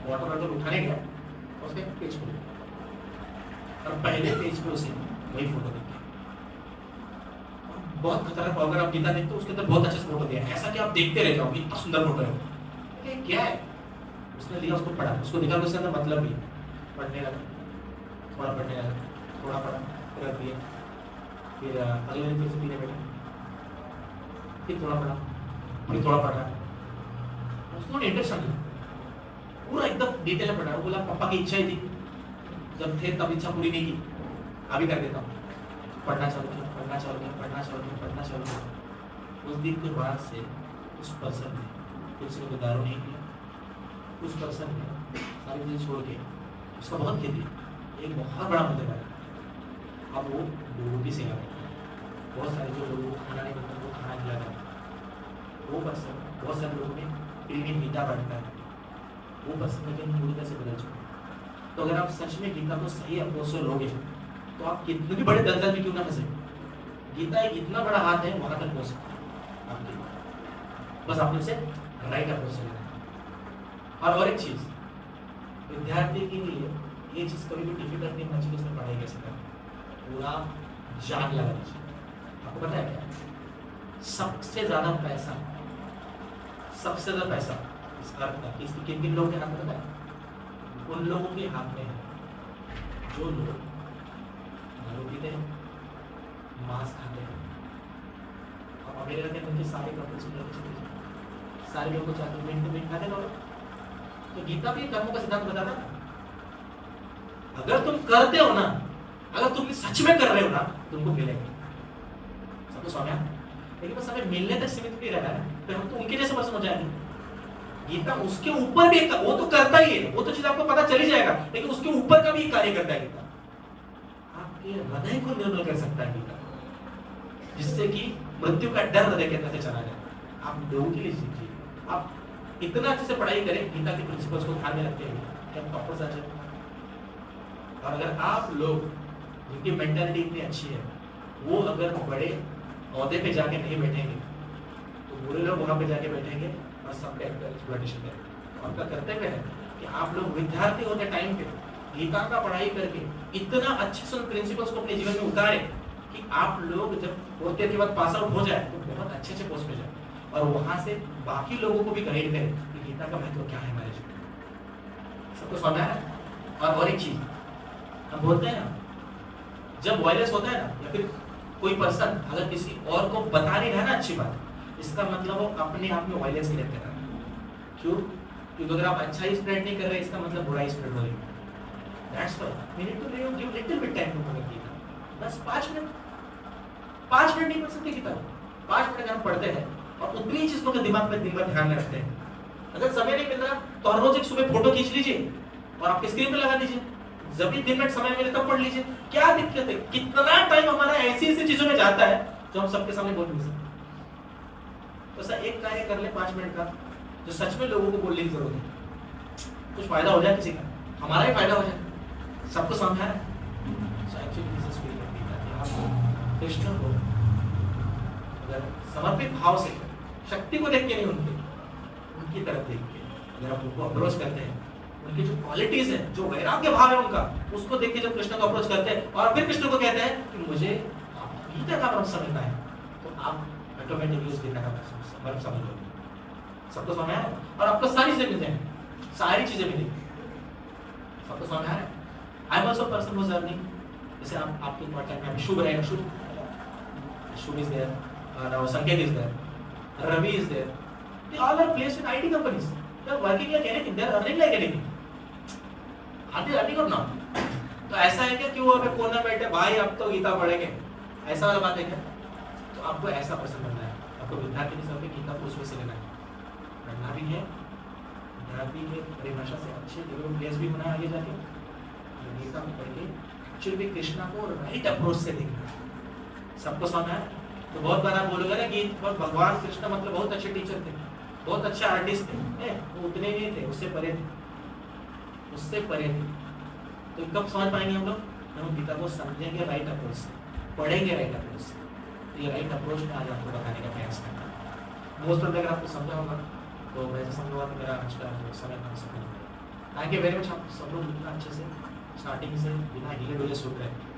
वाटर बॉटल उठाने गया और उसने पेज खोल और पहले पेज पे उसे वही फोटो दिखा। बहुत खतरनाक, अगर आप गीता देखते हो उसके अंदर बहुत अच्छा फोटो दिया, ऐसा कि आप देखते रह जाओगे, इतना सुंदर फोटो है। क्या है? उसने लिया, उसको पढ़ा, उसको दिखा उसके अंदर मतलब भी पढ़ने लगा, थोड़ा पढ़ने लगा, थोड़ा पढ़ा, फिर रख दिया, फिर अगले दिन फिर से पीने बैठा, फिर थोड़ा पढ़ा, फिर थोड़ा पढ़ा। उसको इंटरेस्ट आ गया, पूरा एकदम डिटेल में पढ़ा। वो बोला पापा की इच्छा ही थी, जब थे तब इच्छा पूरी नहीं की, अभी कर देता हूँ। पढ़ना चालू किया, पढ़ना चालू किया, पढ़ना चालू किया, पढ़ना चालू किया। उस दिन के बाद से उस पर्सन ने कुछ से दारू नहीं किया, उस पर्सन ने सारी चीज़ें छोड़ के उसका बहुत खेती, एक बहुत बड़ा मुद्दा है। अब वो लोगों की सेवा करता है, बहुत सारे जो लोगों को खाना नहीं मिलता वो खाना खिलाता है। वो पर्सन बहुत सारे लोगों में प्रेमी गीता पढ़ता है, वो पर्सन लेकिन पूरी तरह से बदल चुका है। तो अगर आप सच में गीता को सही अप्रोच से लोगे तो आप कितने भी बड़े दलदल में क्यों ना फंसे, गीता एक इतना बड़ा हाथ है, वहां तक पहुंच सकता है आपके। बस आपने उसे राइट अप्रोच से लेना है। और एक चीज, विद्यार्थी के लिए ये चीज कभी भी डिफिकल्ट नहीं होना चाहिए उसमें पढ़ाई कैसे करें, पूरा जान लगा दीजिए। आपको पता है क्या, सबसे ज्यादा पैसा, सबसे ज्यादा पैसा इस अर्थ का किसकी किन किन लोगों के हाथ में पता है? उन लोगों के हाथ में है जो लोग दारू पीते हैं, मांस खाते हैं। अब अमेरिका के अंदर के सारे कपड़े सुंदर चले जाए, सारे लोगों को चाहते हैं मिनट खाते लोग। तो गीता भी कर्मों का सिद्धांत बताता है, अगर तुम करते हो ना, अगर तुम सच में कर रहे हो ना, तुमको मिलेगा। सबको समझ आया? लेकिन बस हमें मिलने तक सीमित नहीं रहना है, फिर हम तो उनके जैसे पर्सन हो जाएंगे। गीता उसके ऊपर भी, वो तो करता ही है, वो तो चीज आपको पता चल ही जाएगा, लेकिन उसके ऊपर का भी कार्य करता है गीता। आपके हृदय को निर्मल कर सकता है गीता, जिससे कि मृत्यु का डर हृदय के अंदर से चला जाए। आप लोगों के लिए सीखिए, आप इतना अच्छे से पढ़ाई करें, गीता के प्रिंसिपल्स को ध्यान में रखते हुए क्या वापस आ जाए। और अगर आप लोग जिनकी मेंटालिटी इतनी अच्छी है, वो अगर बड़े औहदे पे जाके नहीं बैठेंगे तो बुरे लोग वहां पे जाके बैठेंगे और सबका एक्सप्लॉइटेशन करेंगे। और क्या कर्तव्य है कि आप लोग विद्यार्थी होते टाइम पे गीता का पढ़ाई करके इतना अच्छे से प्रिंसिपल्स को अपने जीवन में उतारे कि आप लोग जब फोर्थ ईयर के बाद पास आउट हो जाए तो बहुत अच्छे अच्छे पोस्ट पे जाए, और वहां से बाकी लोगों को भी गाइड करें कि गीता का महत्व क्या है हमारे जीवन में। सबको समझ है? और एक चीज हम बोलते हैं ना, जब वायरस होता है ना, या फिर कोई पर्सन अगर किसी और को बता नहीं रहा ना अच्छी बात, इसका मतलब वो अपने आप में वायलेंस क्रिएट कर रहा है। क्यों? क्योंकि अगर आप अच्छा ही स्प्रेड नहीं कर रहे, इसका मतलब बुराई स्प्रेड हो रही है। That's why we need to give little bit time to पढ़ने गीता। बस 5 मिनट नहीं पढ़ सकते गीता, 5 मिनट अगर हम पढ़ते हैं और उतनी चीजों के दिमाग में दिन भर ध्यान में रखते हैं। अगर समय नहीं मिल रहा तो हर रोज एक सुबह फोटो खींच लीजिए और आपके स्क्रीन पे लगा दीजिए, जब भी दिन में समय मिले तब पढ़ लीजिए। क्या दिक्कत है? कितना टाइम हमारा ऐसी चीजों में जाता है जो हम सबके सामने बोल नहीं सकते। तो सर एक कार्य कर ले 5 मिनट का, जो सच में लोगों को बोलने की जरूरत है, कुछ फायदा हो जाए किसी का, हमारा ही फायदा हो जाए। सबको समझ है? कृष्ण को अगर समर्पित भाव से, शक्ति को देख के नहीं, उनकी तरफ देख के अगर आप उनको अप्रोच करते हैं, उनकी जो क्वालिटीज है, जो वैराग्य भाव है उनका, उसको देख के जब कृष्ण को अप्रोच करते हैं और फिर कृष्ण को कहते हैं कि मुझे गीता का मतलब समझना है, तो आप ऑटोमेटिकली उस गीता का मतलब समझ लोगे। सबको समझ आया? और आपको सारी चीजें मिल जाएंगी, सारी चीजें मिलेंगी। सबको समझ आ रहा है? I am also person who is earning, जैसे आप आपके क्वार्टर में शुभ रहेगा, शुभ इज देयर, और Sanket is there, Ravi is there, they all are placed in IT companies, they are working like anything, they are earning like anything. Are they earning or not? तो ऐसा है क्या कि वो अबे कोने बैठे भाई अब तो गीता पढ़ेंगे, ऐसा वाला बात है क्या? तो आपको ऐसा पर्सन बनना है, आपको विद्यार्थी के साथ गीता को उसमें से लेना है, पढ़ना भी है, विद्यार्थी के परिभाषा से अच्छे लेवल प्लेस भी होना है आगे जाके, गीता को पढ़ के एक्चुअली कृष्णा को राइट अप्रोच से देखना। सबको समझ है? तो बहुत बार आप बोलोगे ना कि भगवान कृष्ण मतलब बहुत अच्छे टीचर थे, बहुत अच्छे आर्टिस्ट थे, वो उतने नहीं थे, उससे परे थे। उससे परे थी। तो कब समझ पाएंगे हम लोग, जब हम गीता को समझेंगे राइट अप्रोच से, पढ़ेंगे राइट अप्रोच से। तो ये राइट अप्रोच में आज आपको बताने का प्रयास करना है। मोस्ट ऑफ अगर आपको समझा होगा तो वैसे समझा तो मेरा आज का जो समय था सफल हो गया। Thank you very much. आप सब लोग इतना अच्छे से स्टार्टिंग से बिना हिले डुले सुन रहे हैं।